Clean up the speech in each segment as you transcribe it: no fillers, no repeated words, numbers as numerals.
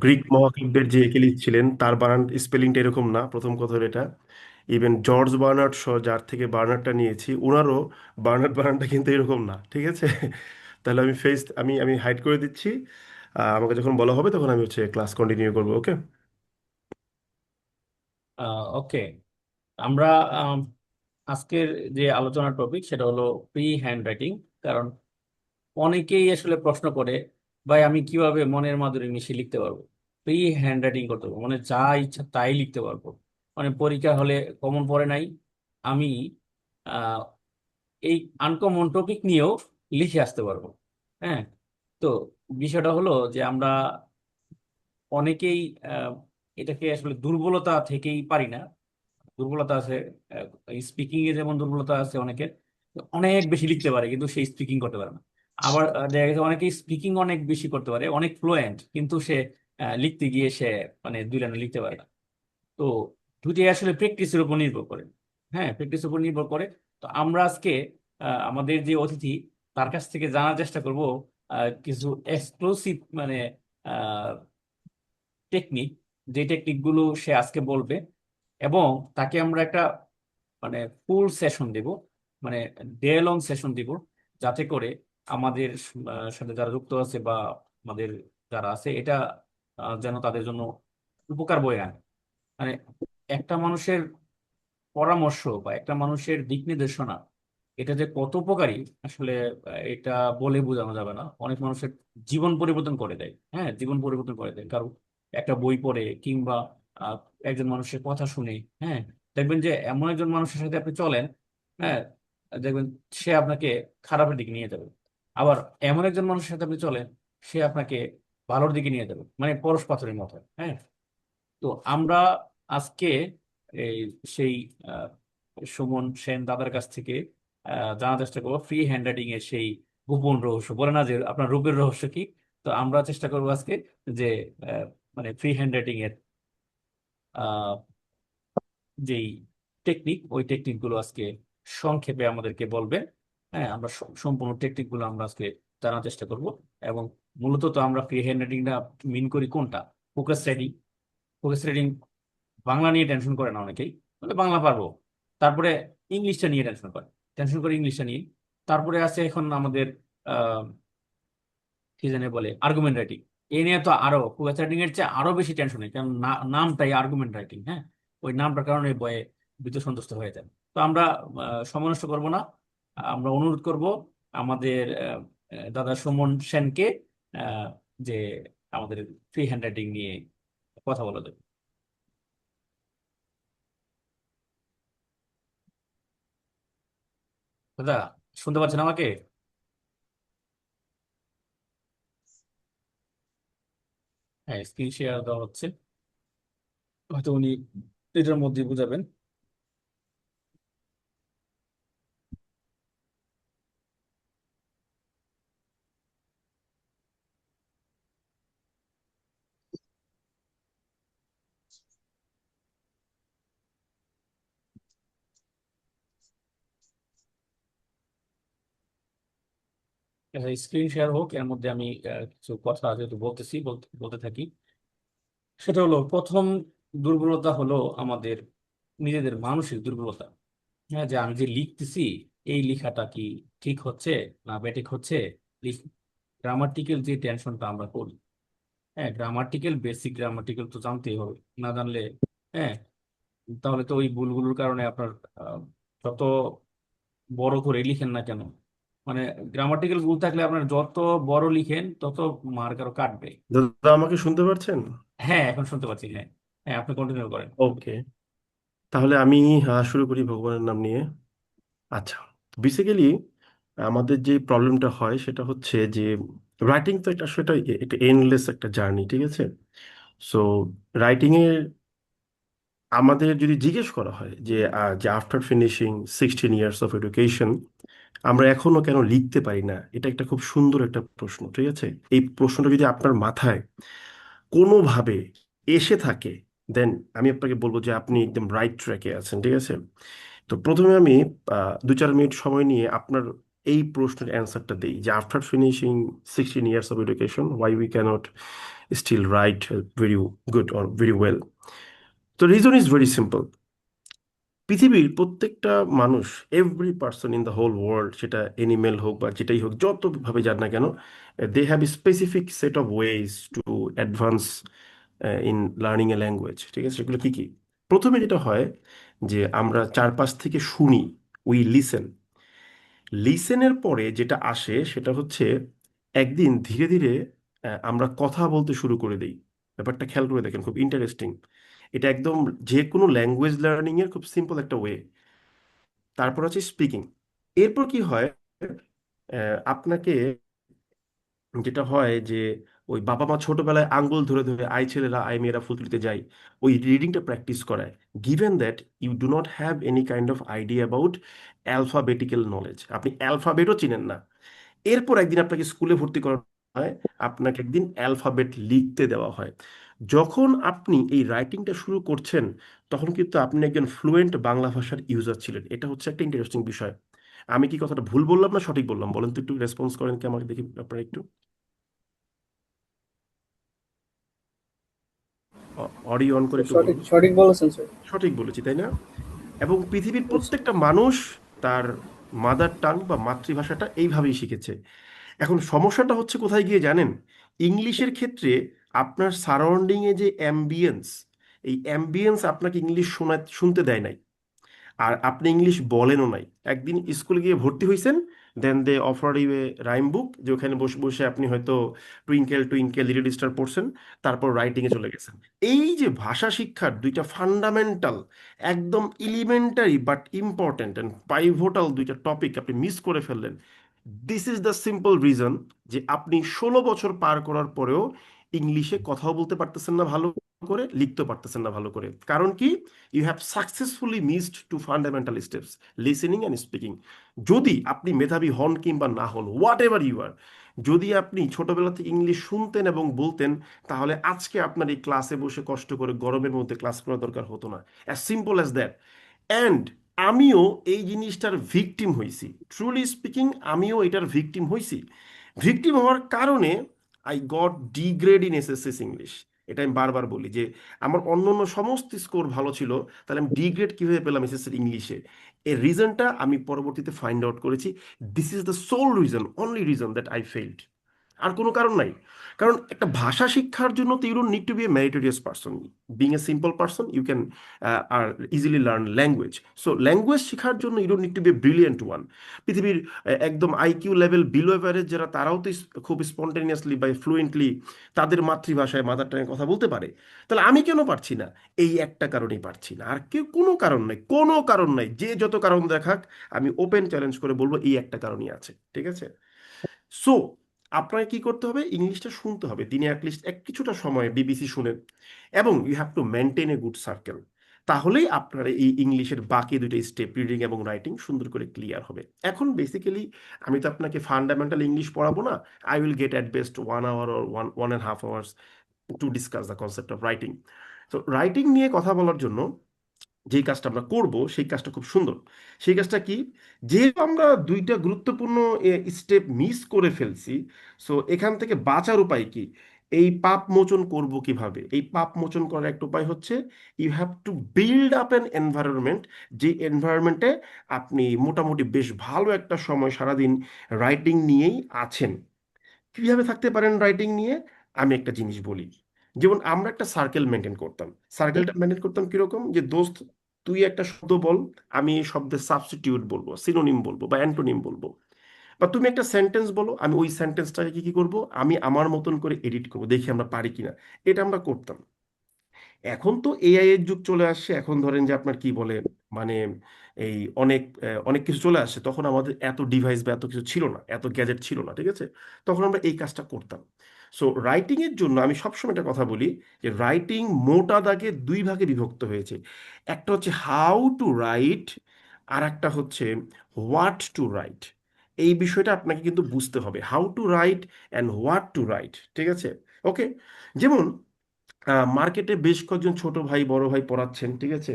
Greek মহাকাব্যের যে একিলিস ছিলেন তার বানান স্পেলিংটা এরকম না, প্রথম কথা হলো এটা। ইভেন জর্জ বার্নার্ড শ, যার থেকে বার্নার্ডটা নিয়েছি, ওনারও বার্নার্ড বানানটা কিন্তু এরকম না, ঠিক আছে? তাহলে আমি ফেস আমি আমি হাইড করে দিচ্ছি। আমাকে যখন বলা হবে তখন আমি হচ্ছে ক্লাস কন্টিনিউ করবো, ওকে? ওকে। আমরা আম, আজকের যে আলোচনার টপিক সেটা হলো ফ্রি হ্যান্ড রাইটিং। কারণ অনেকেই আসলে প্রশ্ন করে, ভাই আমি কিভাবে মনের মাধুরী মিশিয়ে লিখতে পারবো, ফ্রি হ্যান্ড রাইটিং করতে পারবো, মানে যা ইচ্ছা তাই লিখতে পারবো, মানে পরীক্ষা হলে কমন পড়ে নাই। আমি আহ, এই আনকমন টপিক নিয়েও লিখে আসতে পারবো। হ্যাঁ। তো বিষয়টা হলো যে আমরা অনেকেই আহ, এটাকে আসলে দুর্বলতা থেকেই পারি না। দুর্বলতা আছে, স্পিকিং এ যেমন দুর্বলতা আছে অনেকের, অনেক বেশি লিখতে পারে কিন্তু সে স্পিকিং করতে পারে না। আবার দেখা গেছে অনেকে স্পিকিং অনেক বেশি করতে পারে, অনেক ফ্লুয়েন্ট, কিন্তু সে লিখতে গিয়ে সে মানে দুই লাইনে লিখতে পারে না। তো দুইটাই আসলে প্র্যাকটিসের উপর নির্ভর করে। হ্যাঁ, প্র্যাকটিসের উপর নির্ভর করে। তো আমরা আজকে আমাদের যে অতিথি, তার কাছ থেকে জানার চেষ্টা করব কিছু এক্সক্লুসিভ মানে টেকনিক, যে টেকনিক গুলো সে আজকে বলবে। এবং তাকে আমরা একটা মানে ফুল সেশন দিব, মানে ডে লং সেশন দিব, যাতে করে আমাদের সাথে যারা যুক্ত আছে বা আমাদের যারা আছে এটা যেন তাদের জন্য উপকার বয়ে আনে। মানে একটা মানুষের পরামর্শ বা একটা মানুষের দিক নির্দেশনা, এটা যে কত উপকারী আসলে এটা বলে বোঝানো যাবে না। অনেক মানুষের জীবন পরিবর্তন করে দেয়। হ্যাঁ, জীবন পরিবর্তন করে দেয় কারণ একটা বই পড়ে কিংবা আহ, একজন মানুষের কথা শুনে। হ্যাঁ, দেখবেন যে এমন একজন মানুষের সাথে আপনি চলেন, হ্যাঁ, দেখবেন সে আপনাকে খারাপের দিকে নিয়ে যাবে। আবার এমন একজন মানুষের সাথে আপনি চলেন, সে আপনাকে ভালোর দিকে নিয়ে যাবে, মানে পরশ পাথরের মতো। হ্যাঁ। তো আমরা আজকে এই সেই আহ, সুমন সেন দাদার কাছ থেকে জানার চেষ্টা করবো ফ্রি হ্যান্ড রাইটিং এর সেই গোপন রহস্য, বলে না যে আপনার রূপের রহস্য কি। তো আমরা চেষ্টা করবো আজকে যে আহ, মানে ফ্রি হ্যান্ড রাইটিং এর আহ, যেই টেকনিক, ওই টেকনিক গুলো আজকে সংক্ষেপে আমাদেরকে বলবে। হ্যাঁ, আমরা সম্পূর্ণ টেকনিক গুলো আমরা আজকে জানার চেষ্টা করব। এবং মূলত তো আমরা ফ্রি হ্যান্ড রাইটিংটা মিন করি কোনটা? Focus writing. Focus writing Bangla নিয়ে টেনশন করে না অনেকেই, বলে বাংলা পারবো। তারপরে ইংলিশটা নিয়ে টেনশন করে, টেনশন করে ইংলিশটা নিয়ে। তারপরে আছে এখন আমাদের আহ কি জানে বলে আর্গুমেন্ট রাইটিং। এই নিয়ে তো আরো কুয়েস রাইটিং এর চেয়ে আরো বেশি টেনশন হয়, কারণ নামটাই আর্গুমেন্ট রাইটিং। হ্যাঁ, ওই নামটার কারণে বয়ে ভীত সন্তুষ্ট হয়ে যায়। তো আমরা সময় নষ্ট করবো না। আমরা অনুরোধ করব আমাদের দাদা সুমন সেনকে আহ, যে আমাদের ফ্রি হ্যান্ড রাইটিং নিয়ে কথা বলা যাবে। দাদা, শুনতে পাচ্ছেন আমাকে? হ্যাঁ, স্ক্রিন শেয়ার দেওয়া হচ্ছে, হয়তো উনি এটার মধ্যে বুঝাবেন। স্ক্রিন শেয়ার হোক, এর মধ্যে আমি কিছু কথা যেহেতু বলতেছি, বলতে বলতে থাকি। সেটা হলো, প্রথম দুর্বলতা হলো আমাদের নিজেদের মানসিক দুর্বলতা। হ্যাঁ, যে আমি যে লিখতেছি, এই লেখাটা কি ঠিক হচ্ছে না বেঠিক হচ্ছে। গ্রামাটিক্যাল যে টেনশনটা আমরা করি, হ্যাঁ, গ্রামাটিক্যাল বেসিক গ্রামাটিক্যাল তো জানতেই হবে। না জানলে, হ্যাঁ, তাহলে তো ওই ভুলগুলোর কারণে আপনার যত বড় করে লিখেন না কেন, মানে গ্রামাটিক্যাল ভুল থাকলে আপনার যত বড় লিখেন তত মার্ক আরো কাটবে। দাদা, আমাকে শুনতে পারছেন? হ্যাঁ, এখন শুনতে পাচ্ছি। হ্যাঁ, হ্যাঁ, আপনি কন্টিনিউ করেন। ওকে, তাহলে আমি শুরু করি ভগবানের নাম নিয়ে। আচ্ছা, বেসিক্যালি আমাদের যে প্রবলেমটা হয় সেটা হচ্ছে যে রাইটিং তো একটা আসলে একটা এন্ডলেস একটা জার্নি, ঠিক আছে? সো রাইটিং এর আমাদের যদি জিজ্ঞেস করা হয় যে যে after finishing 16 years of education আমরা এখনো কেন লিখতে পারি না, এটা একটা খুব সুন্দর একটা প্রশ্ন, ঠিক আছে? এই প্রশ্নটা যদি আপনার মাথায় কোনোভাবে এসে থাকে, দেন আমি আপনাকে বলবো যে আপনি একদম রাইট ট্র্যাকে আছেন, ঠিক আছে? তো প্রথমে আমি 2-4 মিনিট সময় নিয়ে আপনার এই প্রশ্নের অ্যান্সারটা দিই যে after finishing 16 years of education why we can't still write very good or very well. The reason is very simple. পৃথিবীর প্রত্যেকটা মানুষ, every person in the whole world, সেটা এনিমেল হোক বা যেটাই হোক, যত ভাবে যান না কেন, they have a specific set of ways to advance in learning a language. ঠিক আছে, সেগুলো কি কি? প্রথমে যেটা হয় যে আমরা চারপাশ থেকে শুনি, উই লিসেন। লিসেনের পরে যেটা আসে সেটা হচ্ছে একদিন ধীরে ধীরে আমরা কথা বলতে শুরু করে দিই। ব্যাপারটা খেয়াল করে দেখেন, খুব ইন্টারেস্টিং। এটা একদম যে কোনো ল্যাঙ্গুয়েজ লার্নিং এর খুব সিম্পল একটা ওয়ে। তারপর হচ্ছে স্পিকিং। এরপর কি হয়, আপনাকে যেটা হয় যে ওই বাবা মা ছোটবেলায় আঙ্গুল ধরে ধরে আই ছেলেরা আই মেয়েরা ফুল তুলিতে যায়, ওই রিডিংটা প্র্যাকটিস করায়। Given that you do not have any kind of idea about alphabetical knowledge, আপনি অ্যালফাবেটও চিনেন না, এরপর একদিন আপনাকে স্কুলে ভর্তি করা হয়, আপনাকে একদিন অ্যালফাবেট লিখতে দেওয়া হয়। যখন আপনি এই রাইটিংটা শুরু করছেন, তখন কিন্তু আপনি একজন ফ্লুয়েন্ট বাংলা ভাষার ইউজার ছিলেন। এটা হচ্ছে একটা ইন্টারেস্টিং বিষয়। আমি কি কথাটা ভুল বললাম না সঠিক বললাম? বলেন তো, একটু রেসপন্স করেন কি আমাকে দেখি আপনারা একটু। অডিও অন করে একটু সঠিক বলুন। সঠিক বলেছেন স্যার। সঠিক বলেছি তাই না? এবং পৃথিবীর বলছেন। প্রত্যেকটা মানুষ তার মাদার টাং বা মাতৃভাষাটা এইভাবেই শিখেছে। এখন সমস্যাটা হচ্ছে কোথায় গিয়ে জানেন? ইংলিশের ক্ষেত্রে আপনার সারাউন্ডিং এ যে অ্যাম্বিয়েন্স, এই অ্যাম্বিয়েন্স আপনাকে ইংলিশ শুনতে দেয় নাই। আর আপনি ইংলিশ বলেনও নাই। একদিন স্কুলে গিয়ে ভর্তি হয়েছেন, then they offer you a rhyme book, যে ওখানে বসে বসে আপনি হয়তো টুইঙ্কেল টুইঙ্কেল লিটল স্টার পড়ছেন, তারপর রাইটিং এ চলে গেছেন। এই যে ভাষা শিক্ষার দুইটা ফান্ডামেন্টাল, একদম elementary but important and pivotal দুইটা টপিক আপনি মিস করে ফেললেন। This is the simple reason যে আপনি 16 বছর পার করার পরেও ইংলিশে কথাও বলতে পারতেছেন না ভালো করে, লিখতে পারতেছেন না ভালো করে। কারণ কি? You have successfully missed two fundamental steps, listening and speaking. যদি আপনি মেধাবী হন কিংবা না হন, হোয়াট এভার ইউ আর, যদি আপনি ছোটবেলা থেকে ইংলিশ শুনতেন এবং বলতেন, তাহলে আজকে আপনার এই ক্লাসে বসে কষ্ট করে গরমের মধ্যে ক্লাস করা দরকার হতো না। As simple as that. And আমিও এই জিনিসটার ভিকটিম হয়েছি। ট্রুলি স্পিকিং, আমিও এটার ভিকটিম হয়েছি। ভিকটিম হওয়ার কারণে I got degrade in SSC English. এটা আমি বারবার বলি যে আমার অন্য অন্য সমস্ত স্কোর ভালো ছিল, তাহলে আমি ডিগ্রেড কিভাবে পেলাম এসএসসি ইংলিশে? এর রিজনটা আমি পরবর্তীতে ফাইন্ড আউট করেছি। This is the sole reason, only reason that I failed. আর কোনো কারণ নাই। কারণ একটা ভাষা শিক্ষার জন্য তো you don't need to be a meritorious person. Being a simple person you can আর easily learn language. So language শেখার জন্য you don't need to be a brilliant one. পৃথিবীর একদম আইকিউ লেভেল বিলো এভারেজ যারা, তারাও তো খুব spontaneously বা ফ্লুয়েন্টলি তাদের মাতৃভাষায়, মাদার টাঙে কথা বলতে পারে। তাহলে আমি কেন পারছি না? এই একটা কারণেই পারছি না, আর কেউ কোনো কারণ নাই, কোনো কারণ নাই। যে যত কারণ দেখাক, আমি ওপেন চ্যালেঞ্জ করে বলবো এই একটা কারণই আছে। ঠিক আছে? সো আপনাকে কি করতে হবে? ইংলিশটা শুনতে হবে দিনে অ্যাটলিস্ট কিছুটা সময় বিবিসি শুনেন, এবং you have to maintain a good circle. তাহলেই আপনার এই ইংলিশের বাকি দুইটা স্টেপ, রিডিং এবং রাইটিং, সুন্দর করে ক্লিয়ার হবে। এখন বেসিক্যালি আমি তো আপনাকে ফান্ডামেন্টাল ইংলিশ পড়াবো না। I will get at best 1 hour or 1.5 hours to discuss the concept of writing. তো রাইটিং নিয়ে কথা বলার জন্য যেই কাজটা আমরা করব, সেই কাজটা খুব সুন্দর। সেই কাজটা কি? যেহেতু আমরা দুইটা গুরুত্বপূর্ণ স্টেপ মিস করে ফেলছি, সো এখান থেকে বাঁচার উপায় কি? এই পাপ মোচন করব কিভাবে? এই পাপ মোচন করার একটা উপায় হচ্ছে, you have to build up an environment, যে এনভায়রনমেন্টে আপনি মোটামুটি বেশ ভালো একটা সময় সারাদিন রাইটিং নিয়েই আছেন। কিভাবে থাকতে পারেন রাইটিং নিয়ে? আমি একটা জিনিস বলি। যেমন আমরা একটা সার্কেল মেনটেন করতাম। সার্কেলটা মেনটেন করতাম কিরকম, যে দোস্ত, তুই একটা শব্দ বল, আমি এই শব্দের সাবস্টিটিউট বলবো, সিনোনিম বলবো বা অ্যান্টোনিম বলবো। বা তুমি একটা সেন্টেন্স বলো, আমি ওই সেন্টেন্সটাকে কি কি করব, আমি আমার মতন করে এডিট করবো, দেখি আমরা পারি কিনা। এটা আমরা করতাম। এখন তো এআই এর যুগ চলে আসছে। এখন ধরেন যে আপনার কি বলে, মানে এই অনেক কিছু চলে আসছে। তখন আমাদের এত ডিভাইস বা এত কিছু ছিল না, এত গ্যাজেট ছিল না। ঠিক আছে? তখন আমরা এই কাজটা করতাম। সো রাইটিং এর জন্য আমি সবসময় একটা কথা বলি, যে রাইটিং মোটা দাগে দুই ভাগে বিভক্ত হয়েছে। একটা হচ্ছে হাউ টু রাইট, আর একটা হচ্ছে হোয়াট টু রাইট। এই বিষয়টা আপনাকে কিন্তু বুঝতে হবে, how to right and what to right. ঠিক আছে? ওকে। যেমন মার্কেটে বেশ কয়েকজন ছোট ভাই বড় ভাই পড়াচ্ছেন, ঠিক আছে।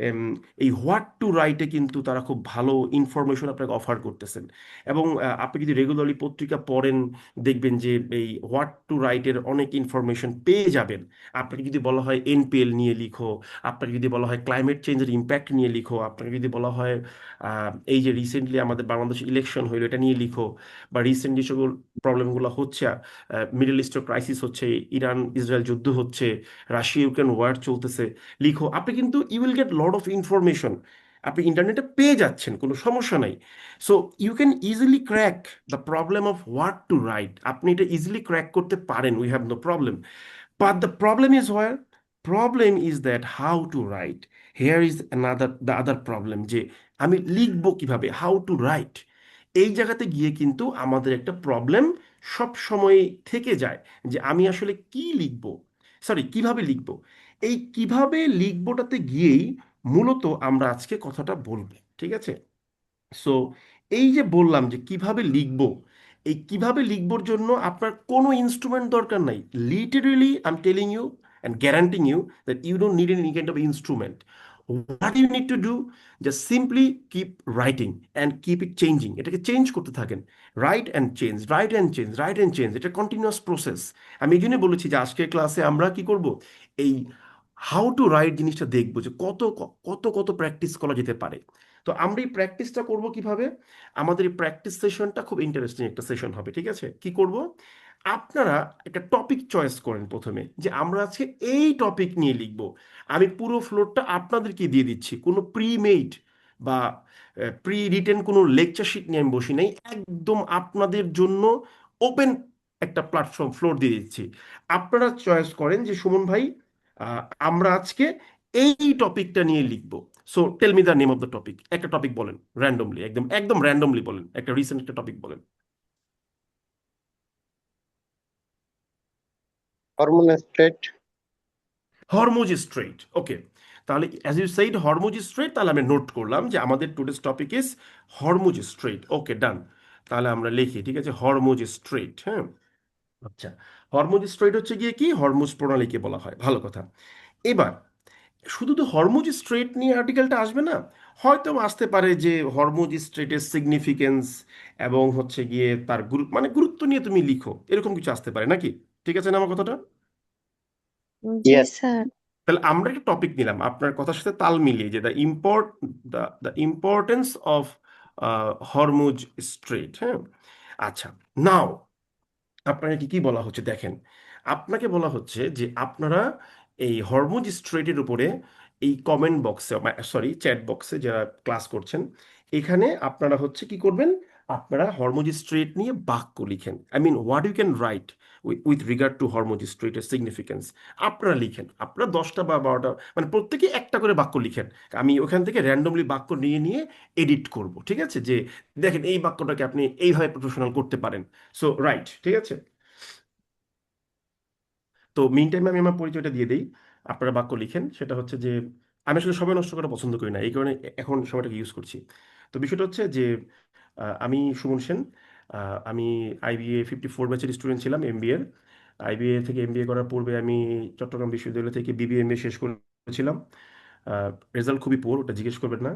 এম, এই হোয়াট টু রাইটে কিন্তু তারা খুব ভালো ইনফরমেশন আপনাকে অফার করতেছেন। এবং আপনি যদি রেগুলারলি পত্রিকা পড়েন, দেখবেন যে এই হোয়াট টু রাইটের অনেক ইনফরমেশন পেয়ে যাবেন। আপনাকে যদি বলা হয় এনপিএল নিয়ে লিখো, আপনাকে যদি বলা হয় ক্লাইমেট চেঞ্জের ইম্প্যাক্ট নিয়ে লিখো, আপনাকে যদি বলা হয় এই যে রিসেন্টলি আমাদের বাংলাদেশ ইলেকশন হইলো এটা নিয়ে লিখো, বা রিসেন্টলি সকল প্রবলেমগুলো হচ্ছে, মিডল ইস্টের ক্রাইসিস হচ্ছে, ইরান ইসরায়েল যুদ্ধ হচ্ছে, রাশিয়া ইউক্রেন ওয়ার চলতেছে, লিখো, আপনি কিন্তু you will get lot of information. আপনি ইন্টারনেটে পেয়ে যাচ্ছেন, কোনো সমস্যা নাই। So you can easily crack the problem of what to write. আপনি এটা ইজিলি ক্র্যাক করতে পারেন, we have no problem. But the problem is where, problem is that how to write. Here is another the other problem, যে আমি লিখবো কিভাবে, how to right. এই জায়গাতে গিয়ে কিন্তু আমাদের একটা প্রবলেম সব সময় থেকে যায়, যে আমি আসলে কি লিখবো, সরি কিভাবে লিখবো। এই কিভাবে লিখবোটাতে গিয়েই মূলত আমরা আজকে কথাটা বলবো, ঠিক আছে। সো এই যে বললাম যে কিভাবে লিখবো, এই কিভাবে লিখবোর জন্য আপনার কোনো ইনস্ট্রুমেন্ট দরকার নাই। Literally I am telling you and guaranteeing you that you don't need any kind of instrument. What you need to do, just simply keep writing and keep it changing. এটাকে চেঞ্জ করতে থাকেন। Write and change, write and change, write and change, এটা continuous process. আমি এই জন্যই বলেছি যে আজকের ক্লাসে আমরা কি করব, এই হাউ টু রাইট জিনিসটা দেখবো, যে কত কত কত প্র্যাকটিস করা যেতে পারে। তো আমরা এই প্র্যাকটিসটা করব কিভাবে? আমাদের এই প্র্যাকটিস সেশনটা খুব ইন্টারেস্টিং একটা সেশন হবে, ঠিক আছে। কি করব, আপনারা একটা টপিক চয়েস করেন প্রথমে, যে আমরা আজকে এই টপিক নিয়ে লিখব। আমি পুরো ফ্লোরটা আপনাদেরকে দিয়ে দিচ্ছি, কোনো প্রি মেড বা প্রি রিটেন কোনো লেকচার শিট নিয়ে আমি বসি নাই, একদম আপনাদের জন্য ওপেন একটা প্ল্যাটফর্ম ফ্লোর দিয়ে দিচ্ছি। আপনারা চয়েস করেন যে সুমন ভাই, আহ, আমরা আজকে এই টপিকটা নিয়ে লিখবো। So tell me the name of the topic. একটা টপিক বলেন র্যান্ডমলি, একদম একদম র্যান্ডমলি বলেন, একটা রিসেন্ট একটা টপিক বলেন। Hormone strait. Hormuz strait, okay. তাহলে as you said Hormuz strait, তাহলে আমি নোট করলাম যে আমাদের today's topic is Hormuz strait. Okay, done. তাহলে আমরা লিখি, ঠিক আছে, হরমুজ স্ট্রেট। হ্যাঁ, আচ্ছা। হরমুজ স্ট্রেট হচ্ছে গিয়ে কি, হরমুজ প্রণালীকে বলা হয়, ভালো কথা। এবার শুধু তো হরমুজ স্ট্রেট নিয়ে আর্টিকেলটা আসবে না, হয়তো আসতে পারে যে হরমুজ স্ট্রেটের সিগনিফিকেন্স এবং হচ্ছে গিয়ে তার গুরুত্ব, মানে গুরুত্ব নিয়ে তুমি লিখো, এরকম কিছু আসতে পারে নাকি? ঠিক আছে না আমার কথাটা? জি ইয়েস। স্যার। তাহলে আমরা একটা টপিক নিলাম আপনার কথার সাথে তাল মিলিয়ে, যে the importance of Hormuz straight. হ্যাঁ, আচ্ছা। নাও আপনাকে কি কি বলা হচ্ছে দেখেন, আপনাকে বলা হচ্ছে যে আপনারা এই হরমুজ স্ট্রেটের উপরে এই কমেন্ট বক্সে, সরি চ্যাট বক্সে যারা ক্লাস করছেন, এখানে আপনারা হচ্ছে কি করবেন, আপনারা হরমুজ স্ট্রেট নিয়ে বাক্য লিখেন। I mean what you can write with regard to Hormuz স্ট্রেটের সিগনিফিকেন্স। আপনারা লিখেন, আপনারা 10টা বা 12টা, মানে প্রত্যেকে একটা করে বাক্য লিখেন। আমি ওখান থেকে র্যান্ডমলি বাক্য নিয়ে নিয়ে এডিট করব, ঠিক আছে, যে দেখেন এই বাক্যটাকে আপনি এইভাবে প্রফেশনাল করতে পারেন। সো রাইট, ঠিক আছে। তো মিন টাইমে আমি আমার পরিচয়টা দিয়ে দিই। আপনারা বাক্য লিখেন, সেটা হচ্ছে যে আমি আসলে সময় নষ্ট করা পছন্দ করি না, এই কারণে এখন সময়টাকে ইউজ করছি। তো বিষয়টা হচ্ছে যে আমি সুমন সেন। আমি আইবিএ 54 ব্যাচের স্টুডেন্ট ছিলাম, এমবিএ। আইবিএ থেকে এমবিএ করার পূর্বে আমি চট্টগ্রাম বিশ্ববিদ্যালয় থেকে বিবিএ এমবিএ শেষ করেছিলাম। রেজাল্ট খুবই পোর, ওটা জিজ্ঞেস করবেন না।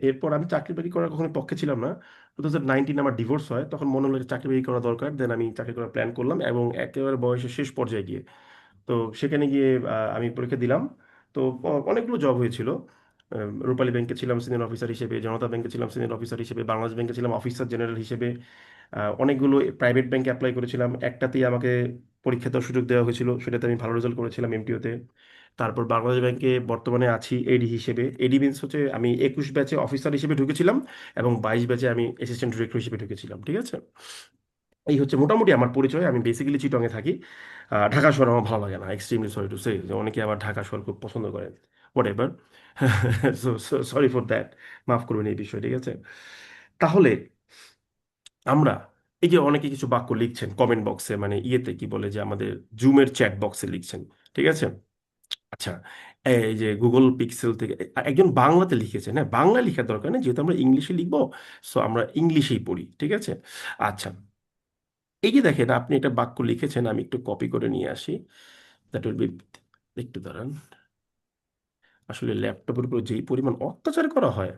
এরপর আমি চাকরি বাকরি করার কখনো পক্ষে ছিলাম না। 2019 আমার ডিভোর্স হয়, তখন মনে হলো যে চাকরি বাকরি করা দরকার, দেন আমি চাকরি করার প্ল্যান করলাম, এবং একেবারে বয়সের শেষ পর্যায়ে গিয়ে, তো সেখানে গিয়ে আমি পরীক্ষা দিলাম। তো অনেকগুলো জব হয়েছিল। রূপালী ব্যাংকে ছিলাম সিনিয়র অফিসার হিসেবে, জনতা ব্যাংকে ছিলাম সিনিয়র অফিসার হিসেবে, বাংলাদেশ ব্যাংকে ছিলাম অফিসার জেনারেল হিসেবে। অনেকগুলো প্রাইভেট ব্যাংকে অ্যাপ্লাই করেছিলাম, একটাতেই আমাকে পরীক্ষা দেওয়ার সুযোগ দেওয়া হয়েছিল, সেটাতে আমি ভালো রেজাল্ট করেছিলাম এমটিওতে। তারপর বাংলাদেশ ব্যাংকে বর্তমানে আছি এডি হিসেবে। এডি মিনস হচ্ছে আমি 21 ব্যাচে অফিসার হিসেবে ঢুকেছিলাম, এবং 22 ব্যাচে আমি অ্যাসিস্ট্যান্ট ডিরেক্টর হিসেবে ঢুকেছিলাম, ঠিক আছে। এই হচ্ছে মোটামুটি আমার পরিচয়। আমি বেসিক্যালি চিটংয়ে থাকি। ঢাকা শহর আমার ভালো লাগে না, এক্সট্রিমলি সরি টু সে, অনেকে আবার ঢাকা শহর খুব পছন্দ করেন, what ever. Sorry for that, মাফ করবেন এই বিষয়, ঠিক আছে। তাহলে আমরা এই যে অনেকে কিছু বাক্য লিখছেন কমেন্ট বক্সে, মানে ইয়েতে কি বলে যে আমাদের জুমের চ্যাট বক্সে লিখছেন, ঠিক আছে। আচ্ছা, এই যে গুগল পিক্সেল থেকে একজন বাংলাতে লিখেছেন, হ্যাঁ বাংলা লেখার দরকার নেই, যেহেতু আমরা ইংলিশে লিখবো, সো আমরা ইংলিশেই পড়ি, ঠিক আছে। আচ্ছা, এই যে দেখেন আপনি একটা বাক্য লিখেছেন, আমি একটু কপি করে নিয়ে আসি। দ্যাট উইল বি, একটু দাঁড়ান, আসলে ল্যাপটপের উপর যেই পরিমাণ অত্যাচার করা হয়।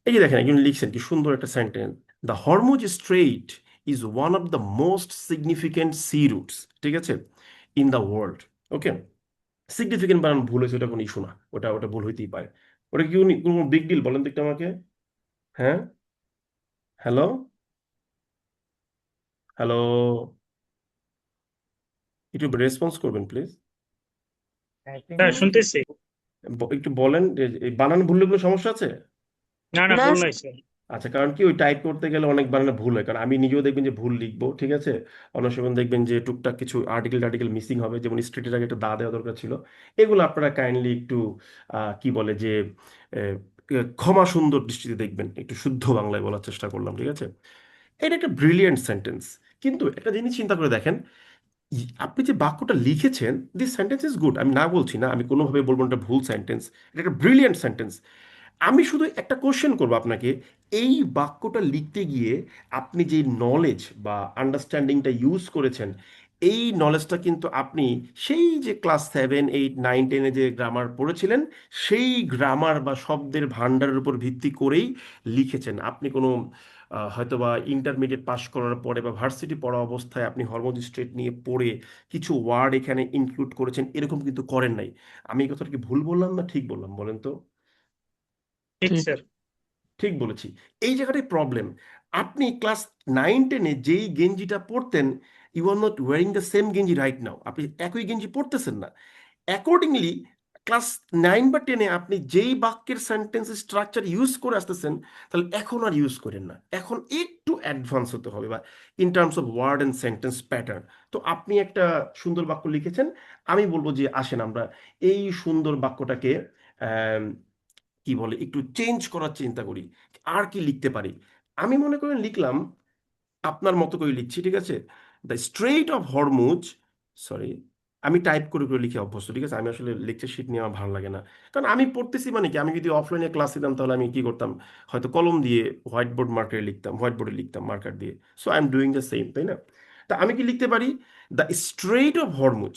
এই যে দেখেন একজন লিখছেন কি সুন্দর একটা sentence, the Hormuz strait is one of the most significant sea routes, ঠিক আছে, in the world. Okay, significant বানান ভুল হয়েছে, ওটা কোনো ইস্যু না, ওটা ওটা ভুল হইতেই পারে। ওটা কি কোনো বিগ ডিল বলেন তো একটু আমাকে? হ্যাঁ, হ্যালো, হ্যালো, একটু রেসপন্স করবেন প্লিজ। হ্যাঁ শুনতেছি। একটু বলেন যে এই বানান ভুললে কোনো সমস্যা আছে? না না, না ভুল নাই স্যার। আচ্ছা, কারণ কি ওই টাইপ করতে গেলে অনেক বানানে ভুল হয়, কারণ আমি নিজেও দেখবেন যে ভুল লিখবো, ঠিক আছে, অনেক সময় দেখবেন যে টুকটাক কিছু আর্টিকেল মিসিং হবে, যেমন স্ট্রেটের আগে একটা দা দেওয়া দরকার ছিল। এগুলো আপনারা কাইন্ডলি একটু কি বলে যে আহ, ক্ষমা সুন্দর দৃষ্টিতে দেখবেন, একটু শুদ্ধ বাংলায় বলার চেষ্টা করলাম, ঠিক আছে। এটা একটা ব্রিলিয়েন্ট সেন্টেন্স, কিন্তু একটা জিনিস চিন্তা করে দেখেন, আপনি যে বাক্যটা লিখেছেন, দিস সেন্টেন্স ইজ গুড, আমি না বলছি না, আমি কোনোভাবে বলবো না এটা ভুল সেন্টেন্স, এটা একটা ব্রিলিয়েন্ট সেন্টেন্স। আমি শুধু একটা কোশ্চেন করবো আপনাকে, এই বাক্যটা লিখতে গিয়ে আপনি যে নলেজ বা আন্ডারস্ট্যান্ডিংটা ইউজ করেছেন, এই নলেজটা কিন্তু আপনি সেই যে ক্লাস 7, 8, 9, 10-এ যে গ্রামার পড়েছিলেন, সেই গ্রামার বা শব্দের ভান্ডারের উপর ভিত্তি করেই লিখেছেন। আপনি কোনো হয়তোবা ইন্টারমিডিয়েট পাশ করার পরে বা ভার্সিটি পড়া অবস্থায় আপনি হরমোজ স্ট্রেট নিয়ে পড়ে কিছু ওয়ার্ড এখানে ইনক্লুড করেছেন, এরকম কিন্তু করেন নাই। আমি এই কথাটা কি ভুল বললাম না ঠিক বললাম বলেন তো? ঠিক ঠিক। স্যার। ঠিক বলেছি। এই জায়গাটাই প্রবলেম। আপনি ক্লাস 9, 10-এ যেই গেঞ্জিটা পরতেন, you are not wearing the same গেঞ্জি রাইট নাও, আপনি একই গেঞ্জি পরতেছেন না। অ্যাকর্ডিংলি ক্লাস 9 বা 10-এ আপনি যেই বাক্যের সেন্টেন্স স্ট্রাকচার ইউজ করে আসতেছেন, তাহলে এখন আর ইউজ করেন না, এখন একটু অ্যাডভান্স হতে হবে, বা in terms of word and sentence pattern. তো আপনি একটা সুন্দর বাক্য লিখেছেন, আমি বলবো যে আসেন আমরা এই সুন্দর বাক্যটাকে কি বলে একটু চেঞ্জ করার চিন্তা করি, আর কি লিখতে পারি। আমি মনে করেন লিখলাম, আপনার মতো করে লিখছি, ঠিক আছে, the strait of Hormuz, sorry, আমি টাইপ করে করে লিখে অভ্যস্ত, ঠিক আছে, আমি আসলে লেকচার শিট নিয়ে আমার ভালো লাগে না। কারণ আমি পড়তেছি মানে কি, আমি যদি অফলাইনে ক্লাস দিতাম তাহলে আমি কি করতাম, হয়তো কলম দিয়ে হোয়াইট বোর্ড মার্কারে লিখতাম, হোয়াইট বোর্ডে লিখতাম মার্কার দিয়ে। So I am doing the same, তাই না? তা আমি কি লিখতে পারি, দ্য স্ট্রেইট অফ হরমুজ,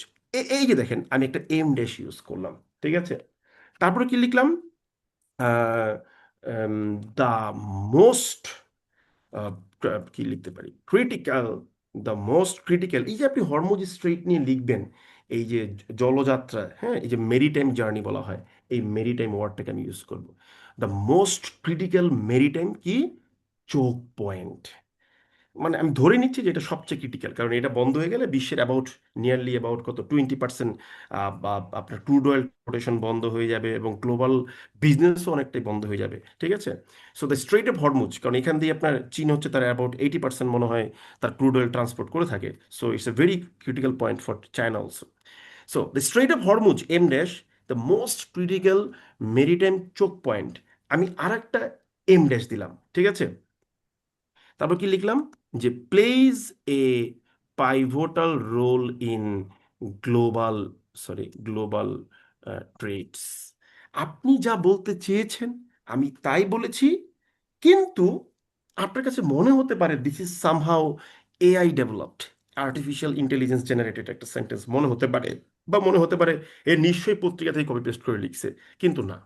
এই যে দেখেন আমি একটা এম ড্যাশ ইউজ করলাম, ঠিক আছে। তারপরে কি লিখলাম, দ্য মোস্ট, কি লিখতে পারি, ক্রিটিক্যাল, দ্য মোস্ট ক্রিটিক্যাল, এই যে আপনি হরমুজ স্ট্রেইট নিয়ে লিখবেন, এই যে জলযাত্রা, হ্যাঁ, এই যে মেরিটাইম জার্নি বলা হয়, এই মেরিটাইম ওয়ার্ডটাকে আমি ইউজ করব। দ্য মোস্ট ক্রিটিক্যাল মেরিটাইম কি, চোক পয়েন্ট, মানে আমি ধরে নিচ্ছি যে এটা সবচেয়ে ক্রিটিক্যাল, কারণ এটা বন্ধ হয়ে গেলে বিশ্বের অ্যাবাউট নিয়ারলি অ্যাবাউট কত 20% বা আপনার ক্রুড অয়েল প্রোডাকশন বন্ধ হয়ে যাবে, এবং গ্লোবাল বিজনেসও অনেকটাই বন্ধ হয়ে যাবে, ঠিক আছে। So the strait of Hormuz, কারণ এখান দিয়ে আপনার চীন হচ্ছে তার অ্যাবাউট 80% মনে হয় তার ক্রুড অয়েল ট্রান্সপোর্ট করে থাকে। So it's a very critical point for China also. So the strait of Hormuz em dash, the most critical maritime choke point, আমি আর একটা এম ড্যাশ দিলাম, ঠিক আছে। তারপর কি লিখলাম, যে plays a pivotal role in global, global trades. আপনি যা বলতে চেয়েছেন আমি তাই বলেছি, কিন্তু আপনার কাছে মনে হতে পারে this is somehow AI developed, artificial intelligence generated একটা সেন্টেন্স মনে হতে পারে, বা মনে হতে পারে এ নিশ্চয়ই পত্রিকা থেকে কপি পেস্ট করে লিখছে, কিন্তু না,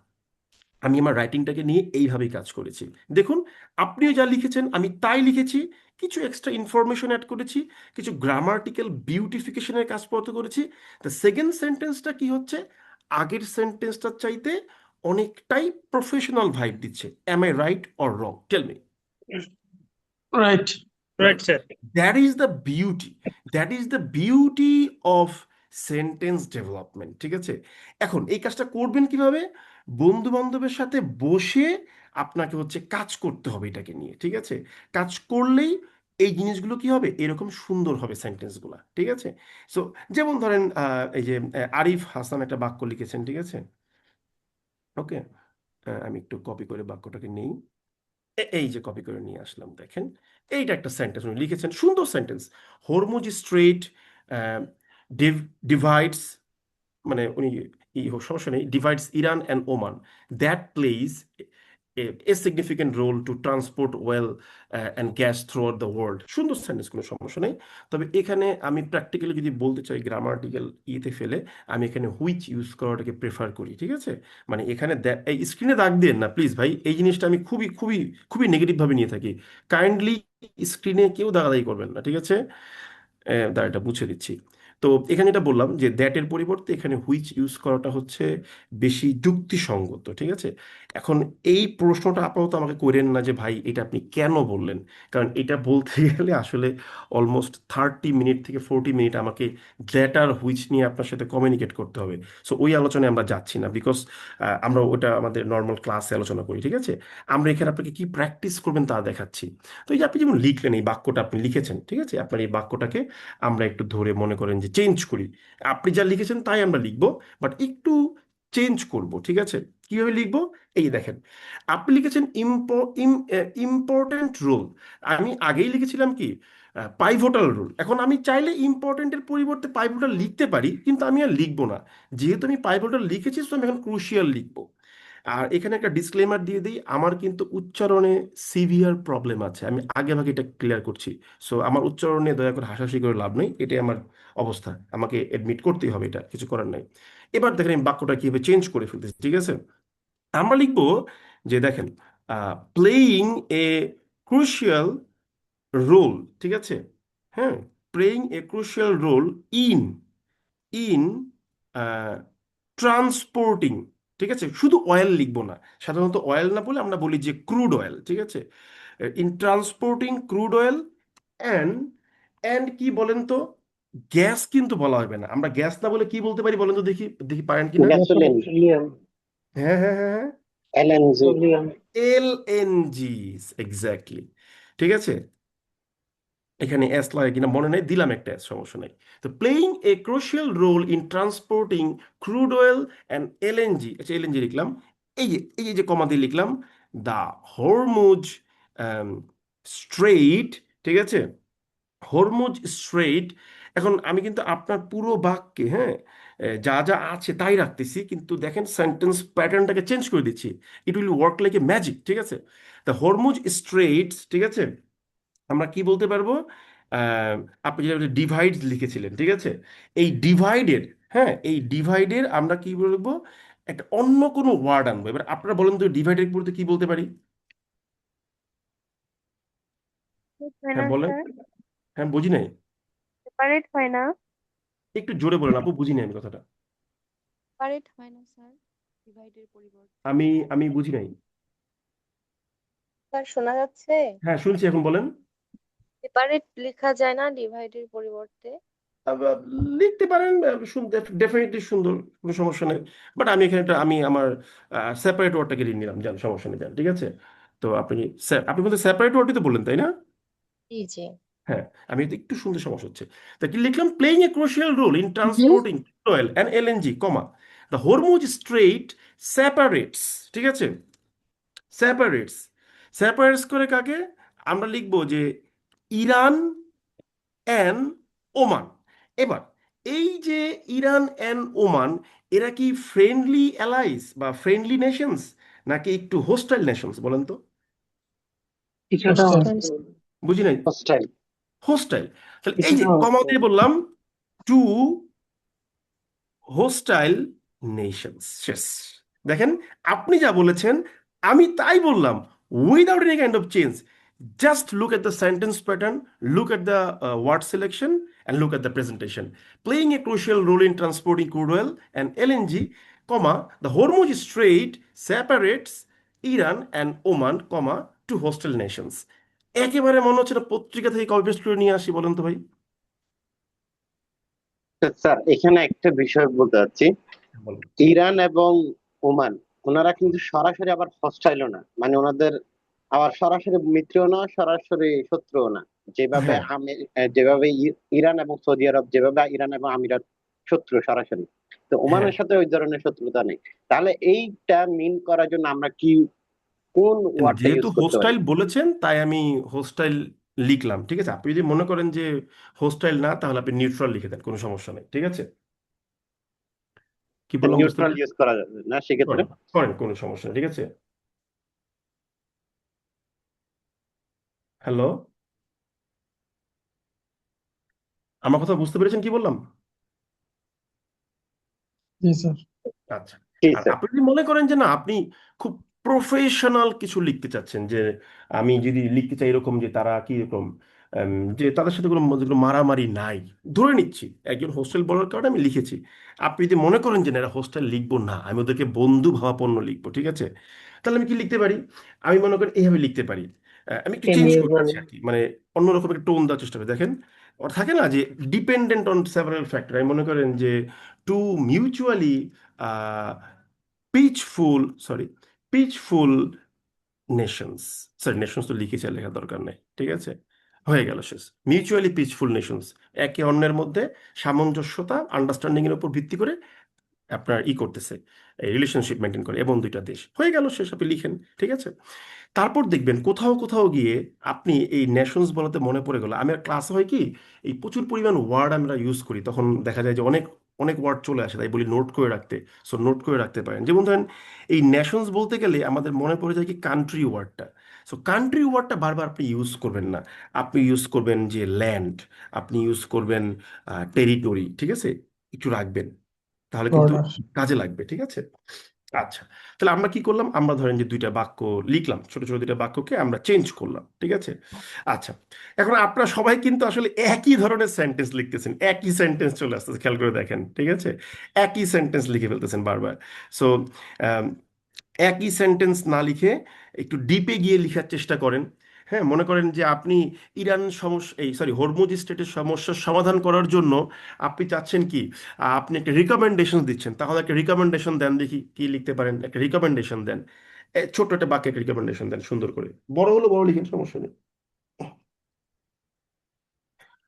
আমি আমার রাইটিংটাকে নিয়ে এইভাবেই কাজ করেছি। দেখুন, আপনিও যা লিখেছেন আমি তাই লিখেছি, কিছু এক্সট্রা ইনফরমেশন অ্যাড করেছি, কিছু গ্রামাটিক্যাল বিউটিফিকেশনের কাজপত্র করেছি। দ্য সেকেন্ড সেন্টেন্সটা কি হচ্ছে, আগের সেন্টেন্সটার চাইতে অনেকটাই প্রফেশনাল ভাইব দিচ্ছে। Am I right or wrong, tell me? Right. Right right, sir. That is the beauty, that is the beauty of sentence development, ঠিক আছে। এখন এই কাজটা করবেন কিভাবে, বন্ধু বান্ধবের সাথে বসে আপনাকে হচ্ছে কাজ করতে হবে এটাকে নিয়ে, ঠিক আছে। কাজ করলেই এই জিনিসগুলো কি হবে, এরকম সুন্দর হবে সেন্টেন্সগুলো, ঠিক আছে। সো যেমন ধরেন এই যে আরিফ হাসান একটা বাক্য লিখেছেন, ঠিক আছে, ওকে, আমি একটু কপি করে বাক্যটাকে নেই, এই যে কপি করে নিয়ে আসলাম, দেখেন এইটা একটা সেন্টেন্স উনি লিখেছেন, সুন্দর সেন্টেন্স। হরমুজ স্ট্রেট ডিভাইডস, মানে উনি সমস্যা নেই, divides Iran and Oman, that place a significant role to transport oil and gas throughout the world। সুন্দর সেন্টেন্স, কোনো সমস্যা নেই। তবে এখানে আমি প্র্যাকটিক্যালি যদি বলতে চাই গ্রামাটিক্যাল ইয়েতে ফেলে, আমি এখানে হুইচ ইউজ করাটাকে প্রেফার করি, ঠিক আছে? মানে এখানে এই স্ক্রিনে দাগ দেন না প্লিজ ভাই, এই জিনিসটা আমি খুবই খুবই খুবই নেগেটিভ ভাবে নিয়ে থাকি। কাইন্ডলি স্ক্রিনে কেউ দাগাদাগি করবেন না, ঠিক আছে? দাঁড়া, এটা মুছে দিচ্ছি। তো এখানে যেটা বললাম যে দ্যাটের পরিবর্তে এখানে হুইচ ইউজ করাটা হচ্ছে বেশি যুক্তিসঙ্গত, ঠিক আছে? এখন এই প্রশ্নটা আপাতত আমাকে করেন না যে ভাই এটা আপনি কেন বললেন, কারণ এটা বলতে গেলে আসলে অলমোস্ট 30 মিনিট থেকে 40 মিনিট আমাকে দ্যাট আর হুইচ নিয়ে আপনার সাথে কমিউনিকেট করতে হবে। সো ওই আলোচনায় আমরা যাচ্ছি না, বিকজ আমরা ওটা আমাদের নর্মাল ক্লাসে আলোচনা করি, ঠিক আছে? আমরা এখানে আপনাকে কি প্র্যাকটিস করবেন তা দেখাচ্ছি। তো এই যে আপনি যেমন লিখলেন, এই বাক্যটা আপনি লিখেছেন, ঠিক আছে? আপনার এই বাক্যটাকে আমরা একটু ধরে মনে করেন যে চেঞ্জ করি। আপনি যা লিখেছেন তাই আমরা লিখবো, বাট একটু চেঞ্জ করব, ঠিক আছে? কিভাবে লিখবো? এই দেখেন, আপনি লিখেছেন ইম্পর্টেন্ট রোল। আমি আগেই লিখেছিলাম কি পাইভোটাল রোল। এখন আমি চাইলে ইম্পর্টেন্টের পরিবর্তে পাইভোটাল লিখতে পারি, কিন্তু আমি আর লিখবো না। যেহেতু আমি পাইভোটাল লিখেছি, তো আমি এখন ক্রুশিয়াল লিখবো। আর এখানে একটা ডিসক্লেমার দিয়ে দিই, আমার কিন্তু উচ্চারণে সিভিয়ার প্রবলেম আছে, আমি আগে ভাগে এটা ক্লিয়ার করছি। সো আমার উচ্চারণে দয়া করে হাসাহাসি করে লাভ নেই, এটাই আমার অবস্থা, আমাকে এডমিট করতেই হবে, এটা কিছু করার নাই। এবার দেখেন আমি বাক্যটা কিভাবে চেঞ্জ করে ফেলতেছি, ঠিক আছে? আমরা লিখবো যে দেখেন, প্লেয়িং এ ক্রুশিয়াল রোল, ঠিক আছে? হ্যাঁ, playing a crucial role in in transporting, ঠিক আছে? শুধু অয়েল লিখবো না, সাধারণত অয়েল না বলে আমরা বলি যে ক্রুড অয়েল, ঠিক আছে? In transporting crude oil and and কি বলেন তো, গ্যাস কিন্তু বলা হবে না। আমরা গ্যাস না বলে কি বলতে পারি বলেন তো, দেখি দেখি পারেন কিনা। গ্যাসোলিন, হ্যাঁ হ্যাঁ হ্যাঁ হ্যাঁ, এলএনজি। এলএনজি, এক্স্যাক্টলি, ঠিক আছে? এখানে এস লাগে কিনা মনে নেই, দিলাম একটা এস, সমস্যা নেই। তো playing a crucial role in transporting crude oil and LNG, আচ্ছা এলএনজি লিখলাম। এই যে কমা দিয়ে লিখলাম দা হরমুজ স্ট্রেইট, ঠিক আছে? Hormuz strait. এখন আমি কিন্তু আপনার পুরো বাক্যে, হ্যাঁ, যা যা আছে তাই রাখতেছি, কিন্তু দেখেন সেন্টেন্স প্যাটার্নটাকে চেঞ্জ করে দিচ্ছি। It will work like a magic, ঠিক আছে? দ্য হরমুজ স্ট্রেইটস, ঠিক আছে? আমরা কি বলতে পারবো? আহ, আপনি যেটা ডিভাইড লিখেছিলেন, ঠিক আছে? এই ডিভাইডের, হ্যাঁ, এই ডিভাইডের আমরা কি বলবো, একটা অন্য কোনো ওয়ার্ড আনবো। এবার আপনারা বলেন তো ডিভাইডের বলতে কি বলতে পারি? হয় হ্যাঁ না বলেন। স্যার? হ্যাঁ, বুঝি নাই। সেপারেট হয় না? একটু জোরে বলেন আপু, বুঝি নাই আমি কথাটা। সেপারেট হয় না স্যার, ডিভাইডের পরিবর্তে? আমি আমি বুঝি নাই। স্যার শোনা যাচ্ছে? হ্যাঁ শুনছি, এখন বলেন। সেপারেট লেখা যায় না ডিভাইডের পরিবর্তে? আবার লিখতে পারেন, শুনতে ডেফিনেটলি সুন্দর, কোনো সমস্যা নেই। বাট আমি এখানে আমি আমার সেপারেট ওয়ার্ডটাকে নিয়ে নিলাম, যান সমস্যা নেই, যান, ঠিক আছে? তো আপনি কিন্তু সেপারেট ওয়ার্ডই তো বললেন, তাই না? জি জি। হ্যাঁ, আমি তো একটু শুনতে সমস্যা হচ্ছে। তা কি লিখলাম? Playing a crucial role in transporting oil and LNG, comma the Hormuz strait separates, ঠিক আছে? সেপারেটস, সেপারেটস করে কাকে? আমরা লিখবো যে ইরান অ্যান্ড ওমান। এবার এই যে ইরান অ্যান্ড ওমান, এরা কি ফ্রেন্ডলি অ্যালাইস বা ফ্রেন্ডলি নেশনস, নাকি একটু হোস্টাইল নেশনস বলেন তো? কিছুটা বুঝি নাই। হোস্টাইল। হোস্টাইল। তাহলে এই যে কিছুটা কমা দিয়ে বললাম টু হোস্টাইল নেশনস, শেষ। দেখেন, আপনি যা বলেছেন আমি তাই বললাম, without any kind of change. Just look at the sentence pattern, look at the word selection, and look at the presentation. Playing a crucial role in transporting crude oil and LNG, comma, the Hormuz Strait separates Iran and Oman, comma, two hostile nations. একেবারে মনে হচ্ছে না পত্রিকা থেকে copy paste করে নিয়ে আসি, বলেন তো ভাই। স্যার এখানে একটা বিষয় বলতে চাচ্ছি, বলেন। ইরান এবং ওমান, ওনারা কিন্তু সরাসরি আবার হস্টাইলও না, মানে ওনাদের আবার সরাসরি মিত্রও না, সরাসরি শত্রুও না। যেভাবে হ্যাঁ যেভাবে ইরান এবং সৌদি আরব, যেভাবে ইরান এবং আমিরাত শত্রু সরাসরি, তো হ্যাঁ, ওমানের সাথে ওই ধরনের শত্রুতা নেই। তাহলে এইটা মিন করার জন্য আমরা কি কোন ওয়ার্ডটা যেহেতু ইউজ করতে পারি? হোস্টাইল বলেছেন তাই আমি হোস্টাইল লিখলাম, ঠিক আছে? আপনি যদি মনে করেন যে হোস্টাইল না, তাহলে আপনি নিউট্রাল লিখে দেন, কোনো সমস্যা নেই, ঠিক আছে? কি বললাম বুঝতে নিউট্রাল পারছেন? ইউজ করা যাবে না সেক্ষেত্রে? করেন করেন, কোনো সমস্যা নেই, ঠিক আছে? হ্যালো, আমার কথা বুঝতে পেরেছেন কি বললাম? জি স্যার। আচ্ছা। জি আর স্যার। আপনি যদি মনে করেন যে না, আপনি খুব প্রফেশনাল কিছু লিখতে চাচ্ছেন, যে আমি যদি লিখতে চাই এরকম যে তারা কি রকম, যে তাদের সাথে কোনো যেগুলো মারামারি নাই, ধরে নিচ্ছি একজন হোস্টেল বলার কারণে আমি লিখেছি। আপনি যদি মনে করেন যে না, এরা হোস্টেল লিখবো না, আমি ওদেরকে বন্ধু ভাবাপন্ন লিখবো, ঠিক আছে, তাহলে আমি কি লিখতে পারি? আমি মনে করি এইভাবে লিখতে পারি। আমি একটু চেঞ্জ এমিউজেবল। করতেছি আর কি, মানে অন্যরকম একটা টোন দেওয়ার চেষ্টা করি। দেখেন, ওর থাকে না যে ডিপেন্ডেন্ট অন সেভারাল ফ্যাক্টর, আমি মনে করেন যে two mutually peaceful, sorry, peaceful nations, sorry nations তো লিখেছে, লেখার দরকার নেই, ঠিক আছে, হয়ে গেল শেষ। মিউচুয়ালি পিচফুল নেশনস, একে অন্যের মধ্যে সামঞ্জস্যতা, আন্ডারস্ট্যান্ডিং এর উপর ভিত্তি করে আপনার করতেছে, রিলেশনশিপ মেনটেন করে, এবং দুইটা দেশ, হয়ে গেল শেষ, আপনি লিখেন, ঠিক আছে। তারপর দেখবেন কোথাও কোথাও গিয়ে আপনি এই নেশনস বলাতে মনে পড়ে গেল, আমি ক্লাস হয় কি, এই প্রচুর পরিমাণ ওয়ার্ড আমরা ইউজ করি, তখন দেখা যায় যে অনেক অনেক ওয়ার্ড চলে আসে, তাই বলি নোট করে রাখতে। সো নোট করে রাখতে পারেন, যেমন ধরেন এই নেশনস বলতে গেলে আমাদের মনে পড়ে যায় কি কান্ট্রি ওয়ার্ডটা। সো কান্ট্রি ওয়ার্ডটা বারবার আপনি ইউজ করবেন না, আপনি ইউজ করবেন যে ল্যান্ড, আপনি ইউজ করবেন টেরিটরি, ঠিক আছে, একটু রাখবেন, তাহলে কিন্তু বর্ডার। কাজে লাগবে, ঠিক আছে। আচ্ছা, তাহলে আমরা কি করলাম, আমরা ধরেন যে দুইটা বাক্য লিখলাম, ছোট ছোট দুইটা বাক্যকে আমরা চেঞ্জ করলাম, ঠিক আছে। আচ্ছা, এখন আপনারা সবাই কিন্তু আসলে একই ধরনের সেন্টেন্স লিখতেছেন, একই সেন্টেন্স চলে আসতেছে, খেয়াল করে দেখেন, ঠিক আছে, একই সেন্টেন্স লিখে ফেলতেছেন বারবার। সো একই সেন্টেন্স না লিখে একটু ডিপে গিয়ে লিখার চেষ্টা করেন। হ্যাঁ, মনে করেন যে আপনি ইরান সমস্যা, এই সরি, হরমুজ স্টেটের সমস্যার সমাধান করার জন্য আপনি চাচ্ছেন কি, আপনি একটা রিকমেন্ডেশন দিচ্ছেন, তাহলে একটা রিকমেন্ডেশন দেন, দেখি কি লিখতে পারেন, একটা রিকমেন্ডেশন দেন, ছোট্ট একটা বাক্যে একটা রিকমেন্ডেশন দেন সুন্দর করে, বড় হলো বড় লিখেন, সমস্যা নেই,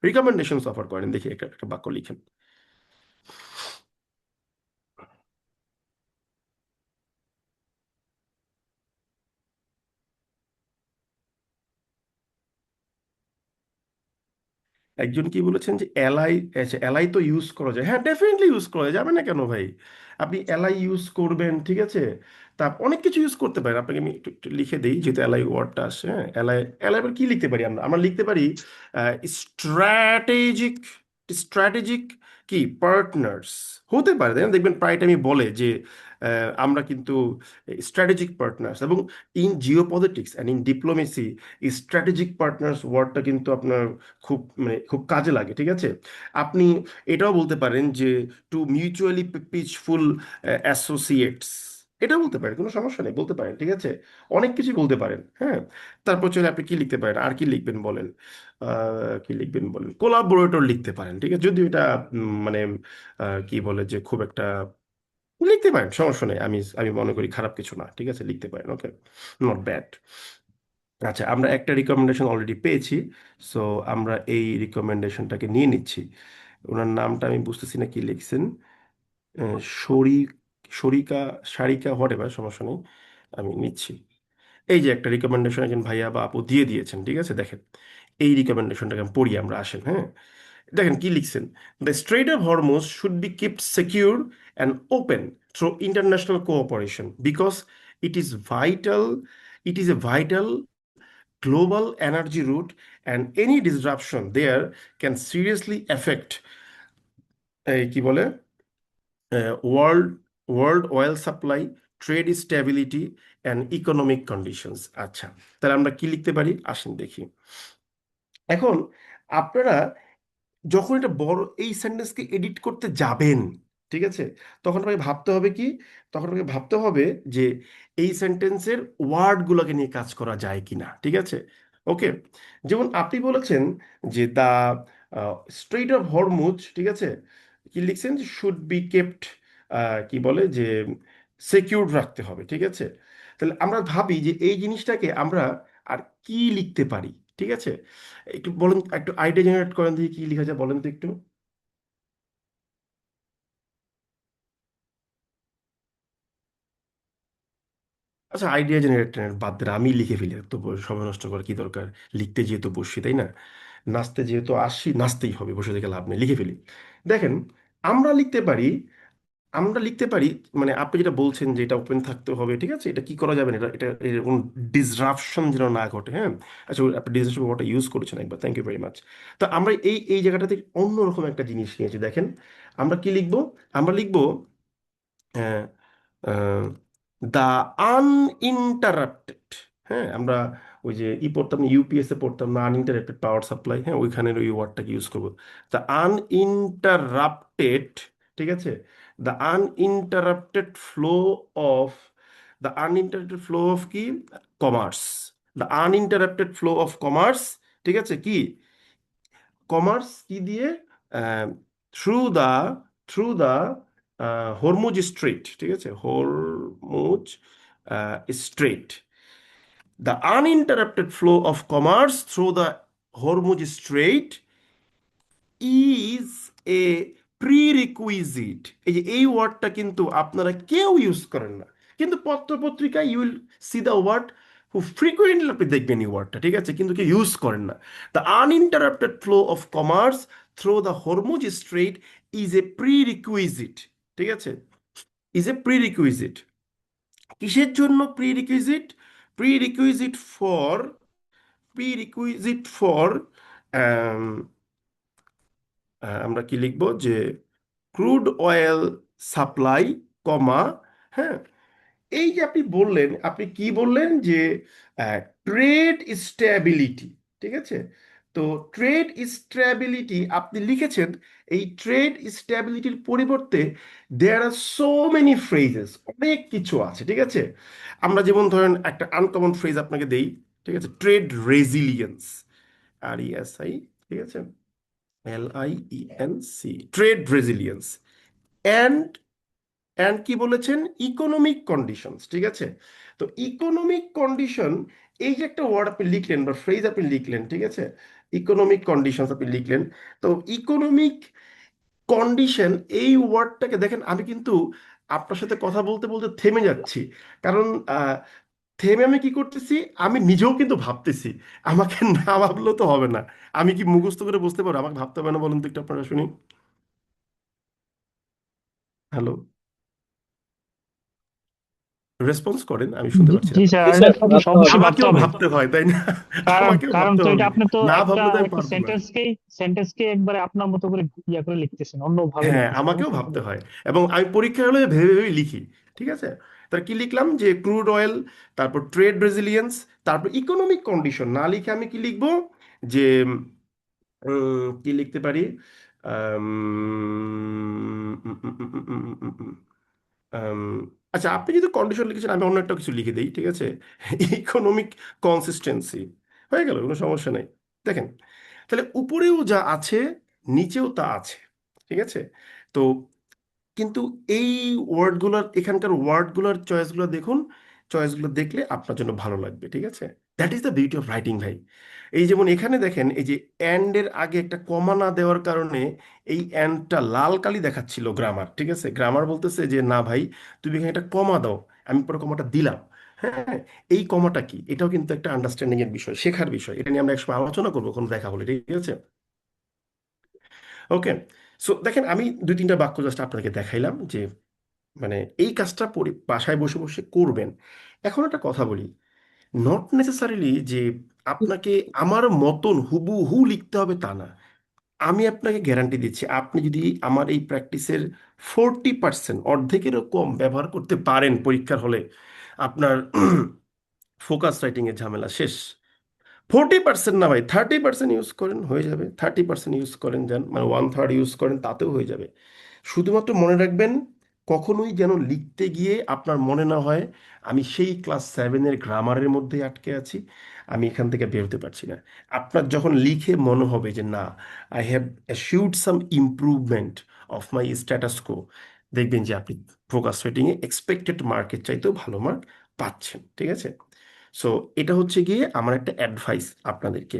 রিকমেন্ডেশন অফার করেন, দেখি একটা একটা বাক্য লিখেন। একজন কি বলেছেন যে এলআই, আচ্ছা এলআই তো ইউজ করা যায়, হ্যাঁ ডেফিনেটলি ইউজ করা যাবে না কেন ভাই, আপনি এলআই ইউজ করবেন, ঠিক আছে। তা অনেক কিছু ইউজ করতে পারেন, আপনাকে আমি একটু একটু লিখে দিই, যেহেতু এলআই ওয়ার্ডটা আসছে, হ্যাঁ এলআই, এলআই এবার কি লিখতে পারি, আমরা আমরা লিখতে পারি স্ট্র্যাটেজিক, স্ট্র্যাটেজিক কি পার্টনার্স হতে পারে, তাই না? দেখবেন প্রায় টাইমই বলে যে আমরা কিন্তু স্ট্র্যাটেজিক পার্টনার্স, এবং in geopolitics and in diplomacy strategic partners ওয়ার্ডটা কিন্তু আপনার খুব মানে খুব কাজে লাগে, ঠিক আছে। আপনি এটাও বলতে পারেন যে টু মিউচুয়ালি পিচফুল অ্যাসোসিয়েটস, এটাও বলতে পারেন, কোনো সমস্যা নেই, বলতে পারেন, ঠিক আছে, অনেক কিছু বলতে পারেন, হ্যাঁ। তারপর চলে আপনি কি লিখতে পারেন, আর কি লিখবেন বলেন, কি লিখবেন বলেন, কোলাবোরেটর লিখতে পারেন, ঠিক আছে, যদিও এটা মানে কি বলে যে খুব একটা, লিখতে পারেন, সমস্যা নেই, আমি আমি মনে করি খারাপ কিছু না, ঠিক আছে, লিখতে পারেন, ওকে, নট ব্যাড। আচ্ছা, আমরা একটা রিকমেন্ডেশন অলরেডি পেয়েছি, সো আমরা এই রিকমেন্ডেশনটাকে নিয়ে নিচ্ছি। ওনার নামটা আমি বুঝতেছি না কি লিখছেন, আহ, শরী শরিকা, সারিকা, হোয়াট এভার, সমস্যা নেই, আমি নিচ্ছি। এই যে একটা রিকমেন্ডেশন একজন ভাইয়া বা আপু দিয়ে দিয়েছেন, ঠিক আছে, দেখেন এই রিকমেন্ডেশনটাকে আমি পড়ি, আমরা আসেন, হ্যাঁ। দেখেন কি লিখছেন, the strait of Hormuz should be kept secure and open through international cooperation because it is vital, it is a vital global energy route, and any disruption there can seriously affect এই কি বলে world world oil supply, trade stability and economic conditions. আচ্ছা, তাহলে আমরা কি লিখতে পারি, আসেন দেখি। এখন আপনারা যখন এটা বড় এই সেন্টেন্সকে এডিট করতে যাবেন, ঠিক আছে, তখন আপনাকে ভাবতে হবে কি, তখন আপনাকে ভাবতে হবে যে এই সেন্টেন্সের ওয়ার্ডগুলোকে নিয়ে কাজ করা যায় কিনা, ঠিক আছে, ওকে। যেমন আপনি বলেছেন যে দা স্ট্রেইট অফ হরমুজ, ঠিক আছে, কি লিখছেন যে শুড বি কেপ্ট, কি বলে যে সিকিউর রাখতে হবে, ঠিক আছে। তাহলে আমরা ভাবি যে এই জিনিসটাকে আমরা আর কি লিখতে পারি, ঠিক আছে, একটু বলেন, একটু আইডিয়া জেনারেট করেন দিয়ে কি লেখা যায় বলেন তো একটু। আচ্ছা, আইডিয়া জেনারেটর বাদ দেন, আমি লিখে ফেলি, তো সময় নষ্ট করার কি দরকার, লিখতে যেহেতু বসছি, তাই না, নাচতে যেহেতু আসছি, নাচতেই হবে, বসে থেকে লাভ নেই, লিখে ফেলি। দেখেন, আমরা লিখতে পারি আমরা লিখতে পারি, মানে আপনি যেটা বলছেন যে এটা ওপেন থাকতে হবে, ঠিক আছে, এটা কি করা যাবে না, এটা এটা এরকম ডিসরাপশন যেন না ঘটে, হ্যাঁ। আচ্ছা, আপনি ডিসরাপশন ওয়ার্ডটা ইউজ করেছেন একবার, থ্যাংক ইউ ভেরি মাচ। তো আমরা এই জায়গাটাতে অন্যরকম একটা জিনিস নিয়েছি, দেখেন আমরা কি লিখবো, আমরা লিখবো দ্য আনইন্টারাপ্টেড, হ্যাঁ, আমরা ওই যে পড়তাম না, ইউপিএস এ পড়তাম না, আনইন্টারাপ্টেড পাওয়ার সাপ্লাই, হ্যাঁ, ওইখানের ওই ওয়ার্ডটাকে ইউজ করবো, দ্য আনইন্টারাপ্টেড, ঠিক আছে, the uninterrupted flow of, the uninterrupted flow of কি, commerce, the uninterrupted flow of commerce, ঠিক আছে, কি কমার্স কি দিয়ে, through the through the Hormuz strait, ঠিক আছে, Hormuz strait, the uninterrupted flow of commerce through the Hormuz strait is a prerequisite. এই যে এই ওয়ার্ডটা কিন্তু আপনারা কেউ ইউজ করেন না, কিন্তু পত্রপত্রিকায় you will see the word, খুব ফ্রিকুয়েন্টলি আপনি দেখবেন এই ওয়ার্ডটা, ঠিক আছে, কিন্তু কেউ ইউজ করেন না। The uninterrupted flow of commerce through the Hormuz strait is a prerequisite, ঠিক আছে, ইজ এ প্রিরিকুইজিট। কিসের জন্য prerequisite? Prerequisite for, prerequisite for আমরা কি লিখবো যে ক্রুড অয়েল সাপ্লাই, কমা, হ্যাঁ, এই যে আপনি বললেন, আপনি কি বললেন যে ট্রেড স্ট্যাবিলিটি, ঠিক আছে, তো ট্রেড স্ট্যাবিলিটি আপনি লিখেছেন, এই ট্রেড স্ট্যাবিলিটির পরিবর্তে দেয়ার আর সো মেনি ফ্রেজেস, অনেক কিছু আছে, ঠিক আছে। আমরা যেমন ধরেন একটা আনকমন ফ্রেজ আপনাকে দেই, ঠিক আছে, ট্রেড রেজিলিয়েন্স, RESI, ঠিক আছে, LIENC, trade resilience, and and কি বলেছেন, ইকোনমিক কন্ডিশনস, ঠিক আছে। তো ইকোনমিক কন্ডিশন, এই যে একটা ওয়ার্ড আপনি লিখলেন বা ফ্রেজ আপনি লিখলেন, ঠিক আছে, ইকোনমিক কন্ডিশনস আপনি লিখলেন, তো ইকোনমিক কন্ডিশন এই ওয়ার্ডটাকে দেখেন, আমি কিন্তু আপনার সাথে কথা বলতে বলতে থেমে যাচ্ছি, কারণ থেমে আমি কি করতেছি, আমি নিজেও কিন্তু ভাবতেছি, আমাকে না ভাবলেও তো হবে না, আমি কি মুখস্থ করে বুঝতে পারবো, আমাকে ভাবতে হবে না, বলুন তো একটু আপনারা শুনি। হ্যালো, রেসপন্স করেন, আমি শুনতে জি পাচ্ছি না জি আপনার। স্যার, জি এটা স্যার, ভাবতে হবে। অবশ্যই ভাবতে আমাকেও হবে। ভাবতে হয়, তাই না? কারণ আমাকেও কারণ ভাবতে তো এটা হবে, আপনি তো না একটা ভাবলে তো আমি একটা পারবো না। সেন্টেন্সকে একবারে আপনার মতো করে করে লিখতেছেন, অন্য ভাবে হ্যাঁ, লিখতেছেন, আমাকেও অবশ্যই ভাবতে ভাবে। হয়, এবং আমি পরীক্ষা হলে ভেবে ভেবে লিখি, ঠিক আছে। তার কি লিখলাম যে ক্রুড অয়েল, তারপর ট্রেড রেজিলিয়েন্স, তারপর ইকোনমিক কন্ডিশন না লিখে আমি কি লিখবো, যে কি লিখতে পারি, আম, উম, উম, উম, উম, উম, উম, উম, আম, আচ্ছা, আপনি যদি কন্ডিশন লিখেছেন আমি অন্য একটা কিছু লিখে দিই, ঠিক আছে, ইকোনমিক কনসিস্টেন্সি, হয়ে গেল, কোনো সমস্যা নেই। দেখেন, তাহলে উপরেও যা আছে নিচেও তা আছে, ঠিক আছে। তো কিন্তু এই ওয়ার্ডগুলোর, এখানকার ওয়ার্ডগুলোর চয়েসগুলো দেখুন, চয়েসগুলো দেখলে আপনার জন্য ভালো লাগবে, ঠিক আছে। That is the beauty of writing, ভাই। এই যেমন এখানে দেখেন, এই যে অ্যান্ড এর আগে একটা কমা না দেওয়ার কারণে এই অ্যান্ডটা লাল কালি দেখাচ্ছিল গ্রামার, ঠিক আছে, গ্রামার বলতেছে যে না ভাই, তুমি এখানে একটা কমা দাও, আমি পরে কমাটা দিলাম, হ্যাঁ। এই কমাটা কি, এটাও কিন্তু একটা আন্ডারস্ট্যান্ডিং এর বিষয়, শেখার বিষয়, এটা নিয়ে আমরা একসময় আলোচনা করবো কোনো দেখা হলে, ঠিক আছে। ওকে, সো দেখেন আমি দুই তিনটা বাক্য জাস্ট আপনাকে দেখাইলাম যে মানে এই কাজটা বাসায় বসে বসে করবেন। এখন একটা কথা বলি, নট নেসেসারিলি যে আপনাকে আমার মতন হুবহু লিখতে হবে তা না। আমি আপনাকে গ্যারান্টি দিচ্ছি, আপনি যদি আমার এই প্র্যাকটিসের 40%, অর্ধেকেরও কম ব্যবহার করতে পারেন পরীক্ষার হলে, আপনার ফোকাস রাইটিং এর ঝামেলা শেষ। 40% না ভাই, 30% ইউজ করেন, হয়ে যাবে, 30% ইউজ করেন, যান মানে 1/3 ইউজ করেন, তাতেও হয়ে যাবে। শুধুমাত্র মনে রাখবেন, কখনোই যেন লিখতে গিয়ে আপনার মনে না হয় আমি সেই ক্লাস 7-এর গ্রামারের মধ্যে আটকে আছি, আমি এখান থেকে বেরোতে পারছি না। আপনার যখন লিখে মনে হবে যে না, I have achieved some improvement of my status কো, দেখবেন যে আপনি ফোকাস রেটিংয়ে এক্সপেক্টেড মার্কের চাইতেও ভালো মার্ক পাচ্ছেন, ঠিক আছে। সো এটা হচ্ছে গিয়ে আমার একটা অ্যাডভাইস আপনাদেরকে।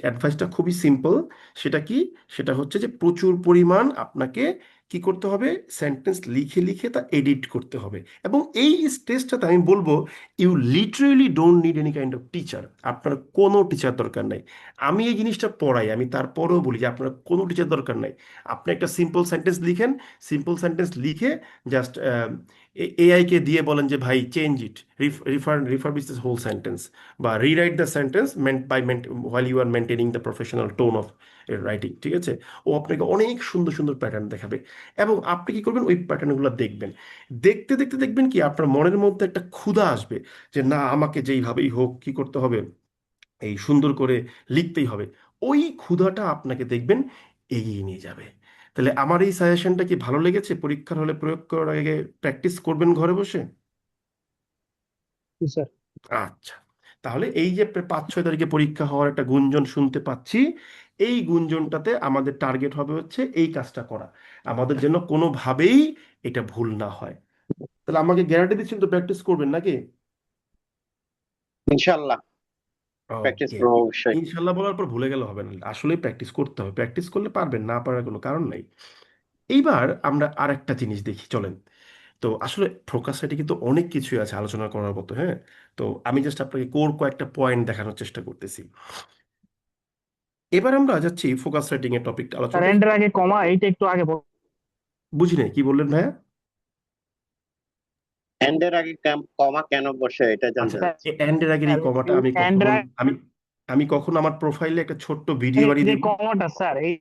অ্যাডভাইসটা খুবই সিম্পল। সেটা কি? সেটা হচ্ছে যে প্রচুর পরিমাণ আপনাকে কি করতে হবে, সেন্টেন্স লিখে লিখে তা এডিট করতে হবে। এবং এই স্টেজটাতে আমি বলবো you literally don't need any kind of teacher. আপনার কোনো টিচার দরকার নাই। আমি এই জিনিসটা পড়াই, আমি তারপরেও বলি যে আপনার কোনো টিচার দরকার নাই। আপনি একটা সিম্পল সেন্টেন্স লিখেন, সিম্পল সেন্টেন্স লিখে জাস্ট এআই কে দিয়ে বলেন যে ভাই change it, refurbish this whole sentence, বা rewrite the sentence meant by while you are maintaining the professional tone of writing, ঠিক আছে? ও আপনাকে অনেক সুন্দর সুন্দর প্যাটার্ন দেখাবে। এবং আপনি কি করবেন, ওই প্যাটার্নগুলো দেখবেন। দেখতে দেখতে দেখবেন কি আপনার মনের মধ্যে একটা ক্ষুধা আসবে যে না, আমাকে যেইভাবেই হোক কি করতে হবে, এই সুন্দর করে লিখতেই হবে। ওই ক্ষুধাটা আপনাকে দেখবেন এগিয়ে নিয়ে যাবে। তাহলে আমার এই সাজেশনটা কি ভালো লেগেছে? পরীক্ষার হলে প্রয়োগ করার আগে প্র্যাকটিস করবেন ঘরে বসে। জি স্যার। আচ্ছা, তাহলে এই যে 5-6 তারিখে পরীক্ষা হওয়ার একটা গুঞ্জন শুনতে পাচ্ছি, এই গুঞ্জনটাতে আমাদের টার্গেট হবে হচ্ছে এই কাজটা করা, আমাদের যেন কোনোভাবেই এটা ভুল না হয়। তাহলে আমাকে গ্যারান্টি দিচ্ছেন তো প্র্যাকটিস করবেন নাকি? ইনশাল্লাহ প্র্যাকটিস ওকে। করবো অবশ্যই। ইনশাল্লাহ বলার পর ভুলে গেলে হবে না, আসলে প্র্যাকটিস করতে হবে। প্র্যাকটিস করলে পারবেন, না পারার কোনো কারণ নাই। এইবার আমরা আরেকটা জিনিস দেখি, চলেন। তো আসলে ফোকাস রাইটিং কিন্তু অনেক কিছুই আছে আলোচনা করার মতো, হ্যাঁ। তো আমি জাস্ট আপনাকে কোর কয়েকটা পয়েন্ট দেখানোর চেষ্টা করতেছি। এবার আমরা যাচ্ছি ফোকাস রাইটিং এর টপিকটা স্যার আলোচনা। এন্ডের আগে কমা এইটা একটু আগে বুঝি নাই কি বললেন ভাইয়া? এন্ডের আগে কমা কেন বসে এটা জানতে আচ্ছা, চাচ্ছি। এন্ড এর আগের এই কমাটা আমি কখনো, এন্ডের আমি আমি কখনো আমার প্রোফাইলে একটা ছোট্ট ভিডিও বানিয়ে যে দিব। কমাটা স্যার এই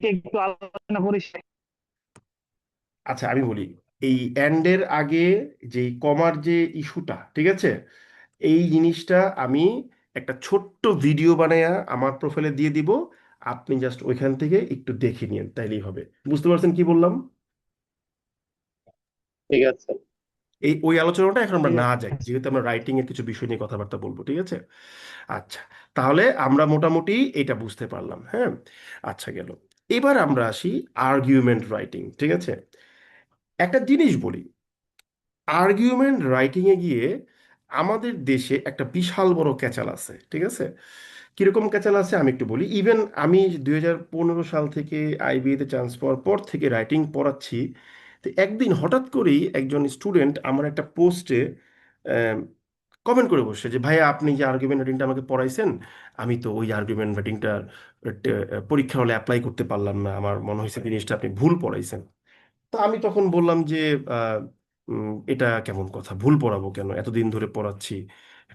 একটু আলোচনা করিস। আচ্ছা আমি বলি, এই এন্ড এর আগে যে কমার যে ইস্যুটা, ঠিক আছে, এই জিনিসটা আমি একটা ছোট্ট ভিডিও বানায়া আমার প্রোফাইলে দিয়ে দিব। আপনি জাস্ট ওইখান থেকে একটু দেখে নিন, তাইলেই হবে। বুঝতে পারছেন কি বললাম? ঠিক আছে। এই ওই আলোচনাটা এখন আমরা ঠিক না যাই, আছে। যেহেতু আমরা রাইটিং এর কিছু বিষয় নিয়ে কথাবার্তা বলবো, ঠিক আছে? আচ্ছা, তাহলে আমরা মোটামুটি এটা বুঝতে পারলাম, হ্যাঁ। আচ্ছা গেল। এবার আমরা আসি আর্গুমেন্ট রাইটিং, ঠিক আছে? একটা জিনিস বলি, আর্গুমেন্ট রাইটিং এ গিয়ে আমাদের দেশে একটা বিশাল বড় ক্যাচাল আছে, ঠিক আছে? কিরকম ক্যাচাল আছে আমি একটু বলি। ইভেন আমি 2015 সাল থেকে আইবিএতে চান্স পাওয়ার পর থেকে রাইটিং পড়াচ্ছি। তো একদিন হঠাৎ করেই একজন স্টুডেন্ট আমার একটা পোস্টে কমেন্ট করে বসে যে ভাইয়া, আপনি যে আর্গুমেন্ট রাইটিংটা আমাকে পড়াইছেন, আমি তো ওই আর্গুমেন্ট রাইটিংটা পরীক্ষা হলে অ্যাপ্লাই করতে পারলাম না, আমার মনে হয়েছে জিনিসটা আপনি ভুল পড়াইছেন। তো আমি তখন বললাম যে এটা কেমন কথা, ভুল পড়াবো কেন, এতদিন ধরে পড়াচ্ছি।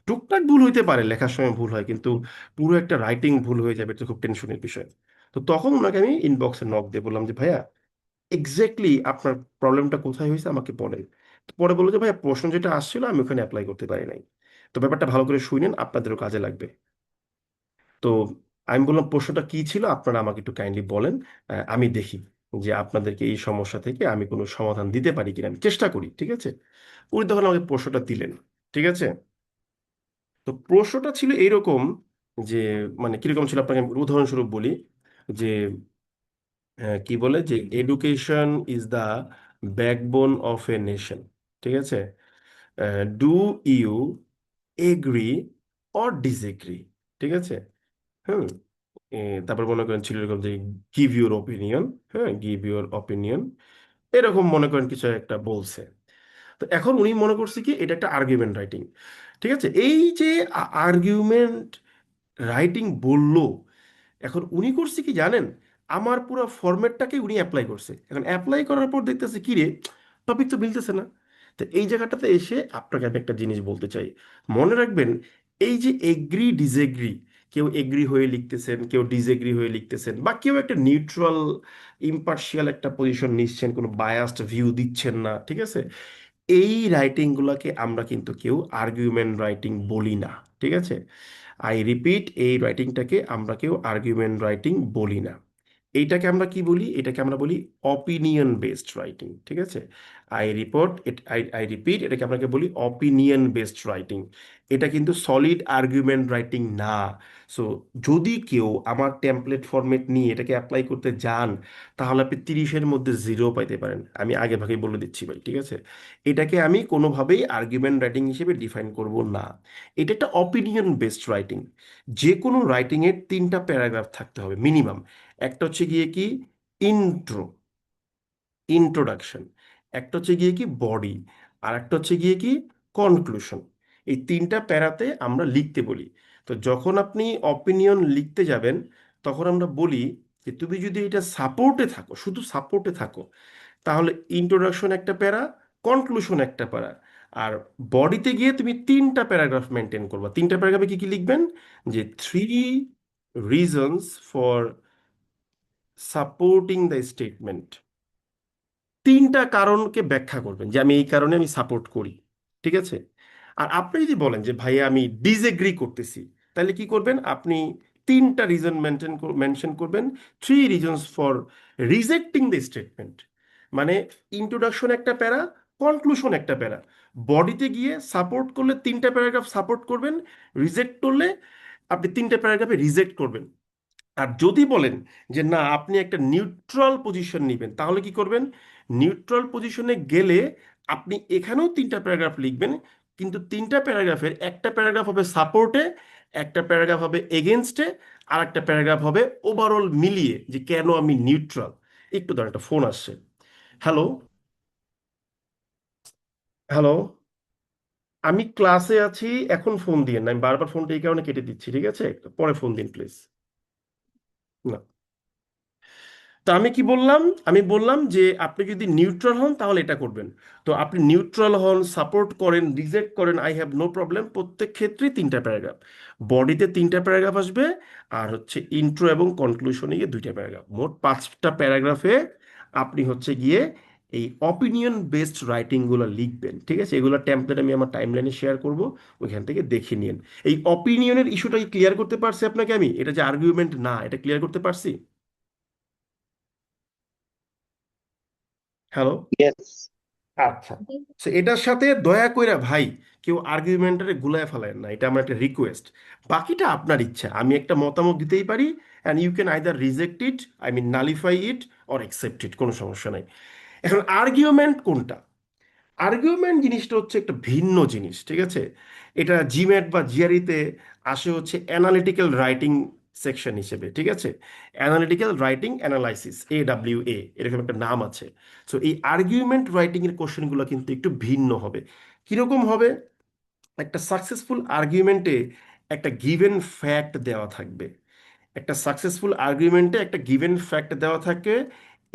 টুকটাক ভুল হইতে পারে, লেখার সময় ভুল হয়, কিন্তু পুরো একটা রাইটিং ভুল হয়ে যাবে, এটা খুব টেনশনের বিষয়। তো তখন ওনাকে আমি ইনবক্সে নক দিয়ে বললাম যে ভাইয়া, এক্স্যাক্টলি আপনার প্রবলেমটা কোথায় হয়েছে আমাকে বলেন। তো পরে বললো যে ভাইয়া, প্রশ্ন যেটা আসছিল আমি ওখানে অ্যাপ্লাই করতে পারি নাই, তো ব্যাপারটা ভালো করে শুনেন, আপনাদেরও কাজে লাগবে। তো আমি বললাম প্রশ্নটা কি ছিল, আপনারা আমাকে একটু কাইন্ডলি বলেন, আমি দেখি যে আপনাদেরকে এই সমস্যা থেকে আমি কোনো সমাধান দিতে পারি কিনা, আমি চেষ্টা করি, ঠিক আছে? উনি তখন আমাকে প্রশ্নটা দিলেন, ঠিক আছে? তো প্রশ্নটা ছিল এইরকম যে, মানে কিরকম ছিল আপনাকে আমি উদাহরণস্বরূপ বলি যে, কি বলে যে education is the backbone of a nation, ঠিক আছে? Do you agree or disagree, ঠিক আছে? হুম। তারপর মনে করেন ছিল এরকম যে গিভ ইউর ওপিনিয়ন, হ্যাঁ, গিভ ইউর ওপিনিয়ন, এরকম মনে করেন কিছু একটা বলছে। তো এখন উনি মনে করছে কি এটা একটা আর্গুমেন্ট রাইটিং, ঠিক আছে? এই যে আর্গুমেন্ট রাইটিং বললো, এখন উনি করছে কি জানেন, আমার পুরো ফরম্যাটটাকে উনি অ্যাপ্লাই করছে। এখন অ্যাপ্লাই করার পর দেখতেছে কি রে, টপিক তো মিলতেছে না। তো এই জায়গাটাতে এসে আপনাকে আমি একটা জিনিস বলতে চাই, মনে রাখবেন, এই যে এগ্রি ডিসএগ্রি, কেউ এগ্রি হয়ে লিখতেছেন, কেউ ডিসএগ্রি হয়ে লিখতেছেন, বা কেউ একটা নিউট্রাল ইম্পার্শিয়াল একটা পজিশন নিচ্ছেন, কোনো বায়াসড ভিউ দিচ্ছেন না, ঠিক আছে? এই রাইটিং গুলাকে আমরা কিন্তু কেউ আর্গুমেন্ট রাইটিং বলি না, ঠিক আছে? আই রিপিট, এই রাইটিংটাকে আমরা কেউ আর্গুমেন্ট রাইটিং বলি না। এইটাকে আমরা কি বলি, এটাকে আমরা বলি অপিনিয়ন বেসড রাইটিং, ঠিক আছে? আই রিপিট, এটাকে আমরা বলি অপিনিয়ন বেসড রাইটিং। এটা কিন্তু সলিড আর্গুমেন্ট রাইটিং না। সো যদি কেউ আমার টেমপ্লেট ফরম্যাট নিয়ে এটাকে অ্যাপ্লাই করতে যান, তাহলে আপনি 30-এর মধ্যে 0 পাইতে পারেন, আমি আগে ভাগে বলে দিচ্ছি ভাই, ঠিক আছে? এটাকে আমি কোনোভাবেই আর্গুমেন্ট রাইটিং হিসেবে ডিফাইন করব না। এটা একটা অপিনিয়ন বেসড রাইটিং। যে কোনো রাইটিং এর 3টা প্যারাগ্রাফ থাকতে হবে মিনিমাম। একটা হচ্ছে গিয়ে কি ইন্ট্রো, ইন্ট্রোডাকশন, একটা হচ্ছে গিয়ে কি বডি, আর একটা হচ্ছে গিয়ে কি কনক্লুশন। এই তিনটা প্যারাতে আমরা লিখতে বলি। তো যখন আপনি অপিনিয়ন লিখতে যাবেন তখন আমরা বলি যে তুমি যদি এটা সাপোর্টে থাকো, শুধু সাপোর্টে থাকো, তাহলে ইন্ট্রোডাকশন একটা প্যারা, কনক্লুশন একটা প্যারা, আর বডিতে গিয়ে তুমি তিনটা প্যারাগ্রাফ মেনটেন করবা। তিনটা প্যারাগ্রাফে কি কি লিখবেন? যে 3 reasons for supporting the statement, তিনটা কারণকে ব্যাখ্যা করবেন যে আমি এই কারণে আমি সাপোর্ট করি। ঠিক আছে? আর আপনি যদি বলেন যে ভাই আমি ডিসএগ্রি করতেছি, তাহলে কি করবেন? আপনি তিনটা রিজন মেনশন করবেন, 3 reasons for rejecting the statement. মানে ইন্ট্রোডাকশন একটা প্যারা, কনক্লুশন একটা প্যারা, বডিতে গিয়ে সাপোর্ট করলে তিনটা প্যারাগ্রাফ সাপোর্ট করবেন, রিজেক্ট করলে আপনি তিনটা প্যারাগ্রাফে রিজেক্ট করবেন। আর যদি বলেন যে না আপনি একটা নিউট্রাল পজিশন নেবেন, তাহলে কি করবেন? নিউট্রাল পজিশনে গেলে আপনি এখানেও তিনটা প্যারাগ্রাফ লিখবেন, কিন্তু তিনটা প্যারাগ্রাফের একটা প্যারাগ্রাফ হবে সাপোর্টে, একটা প্যারাগ্রাফ হবে এগেনস্টে, আর একটা প্যারাগ্রাফ হবে ওভারঅল মিলিয়ে যে কেন আমি নিউট্রাল। একটু দাঁড়ান, একটা ফোন আসছে। হ্যালো, হ্যালো, আমি ক্লাসে আছি, এখন ফোন দিয়েন না, আমি বারবার ফোনটা এই কারণে কেটে দিচ্ছি। ঠিক আছে, পরে ফোন দিন প্লিজ। না, তো আমি কি বললাম? আমি বললাম যে আপনি যদি নিউট্রাল হন তাহলে এটা করবেন। তো আপনি নিউট্রাল হন, সাপোর্ট করেন, রিজেক্ট করেন, আই হ্যাভ নো প্রবলেম, প্রত্যেক ক্ষেত্রেই তিনটা প্যারাগ্রাফ, বডিতে তিনটা প্যারাগ্রাফ আসবে, আর হচ্ছে ইন্ট্রো এবং কনক্লুশনে গিয়ে দুইটা প্যারাগ্রাফ, মোট 5টা প্যারাগ্রাফে আপনি হচ্ছে গিয়ে এই অপিনিয়ন বেসড রাইটিং গুলো লিখবেন। ঠিক আছে? এগুলো টেমপ্লেট আমি আমার টাইমলাইনে শেয়ার করব, ওইখান থেকে দেখে নিন। এই অপিনিয়নের ইস্যুটা ক্লিয়ার করতে পারছি আপনাকে আমি? এটা যে আর্গুমেন্ট না, এটা ক্লিয়ার করতে পারছি? হ্যালো? ইয়েস। আচ্ছা, তো এটার সাথে দয়া কইরা ভাই কেউ আর্গুমেন্টারে গুলায় ফেলায় না, এটা আমার একটা রিকোয়েস্ট। বাকিটা আপনার ইচ্ছা, আমি একটা মতামত দিতেই পারি, and you can either reject it, I mean nullify it, or accept it, কোনো সমস্যা নাই। এখন আর্গুমেন্ট কোনটা? আর্গুমেন্ট জিনিসটা হচ্ছে একটা ভিন্ন জিনিস। ঠিক আছে? এটা জিম্যাট বা জিআরইতে আসে হচ্ছে অ্যানালিটিক্যাল রাইটিং সেকশন হিসেবে। ঠিক আছে? অ্যানালিটিক্যাল রাইটিং অ্যানালাইসিস, AWA, এরকম একটা নাম আছে। সো এই আর্গুমেন্ট রাইটিং এর কোশ্চেনগুলো কিন্তু একটু ভিন্ন হবে। কিরকম হবে? একটা সাকসেসফুল আর্গুমেন্টে একটা গিভেন ফ্যাক্ট দেওয়া থাকবে, একটা সাকসেসফুল আর্গুমেন্টে একটা গিভেন ফ্যাক্ট দেওয়া থাকে,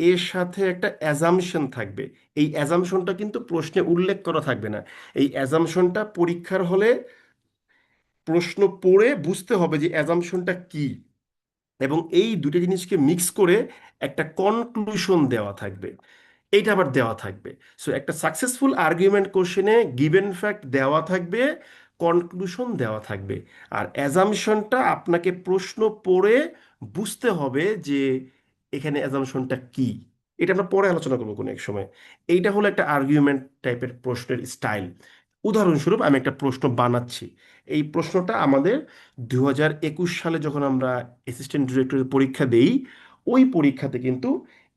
এর সাথে একটা অ্যাজাম্পশন থাকবে। এই অ্যাজাম্পশনটা কিন্তু প্রশ্নে উল্লেখ করা থাকবে না, এই অ্যাজাম্পশনটা পরীক্ষার হলে প্রশ্ন পড়ে বুঝতে হবে যে অ্যাজাম্পশনটা কি, এবং এই দুটো জিনিসকে মিক্স করে একটা কনক্লুশন দেওয়া থাকবে, এইটা আবার দেওয়া থাকবে। সো একটা সাকসেসফুল আর্গুমেন্ট কোশ্চেনে গিভেন ফ্যাক্ট দেওয়া থাকবে, কনক্লুশন দেওয়া থাকবে, আর অ্যাজাম্পশনটা আপনাকে প্রশ্ন পড়ে বুঝতে হবে যে এখানে অ্যাজাম্পশনটা কি। এটা আমরা পরে আলোচনা করবো কোনো এক সময়। এইটা হলো একটা আর্গুমেন্ট টাইপের প্রশ্নের স্টাইল। উদাহরণস্বরূপ আমি একটা প্রশ্ন বানাচ্ছি, এই প্রশ্নটা আমাদের 2021 সালে যখন আমরা অ্যাসিস্ট্যান্ট ডিরেক্টরের পরীক্ষা দেই, ওই পরীক্ষাতে কিন্তু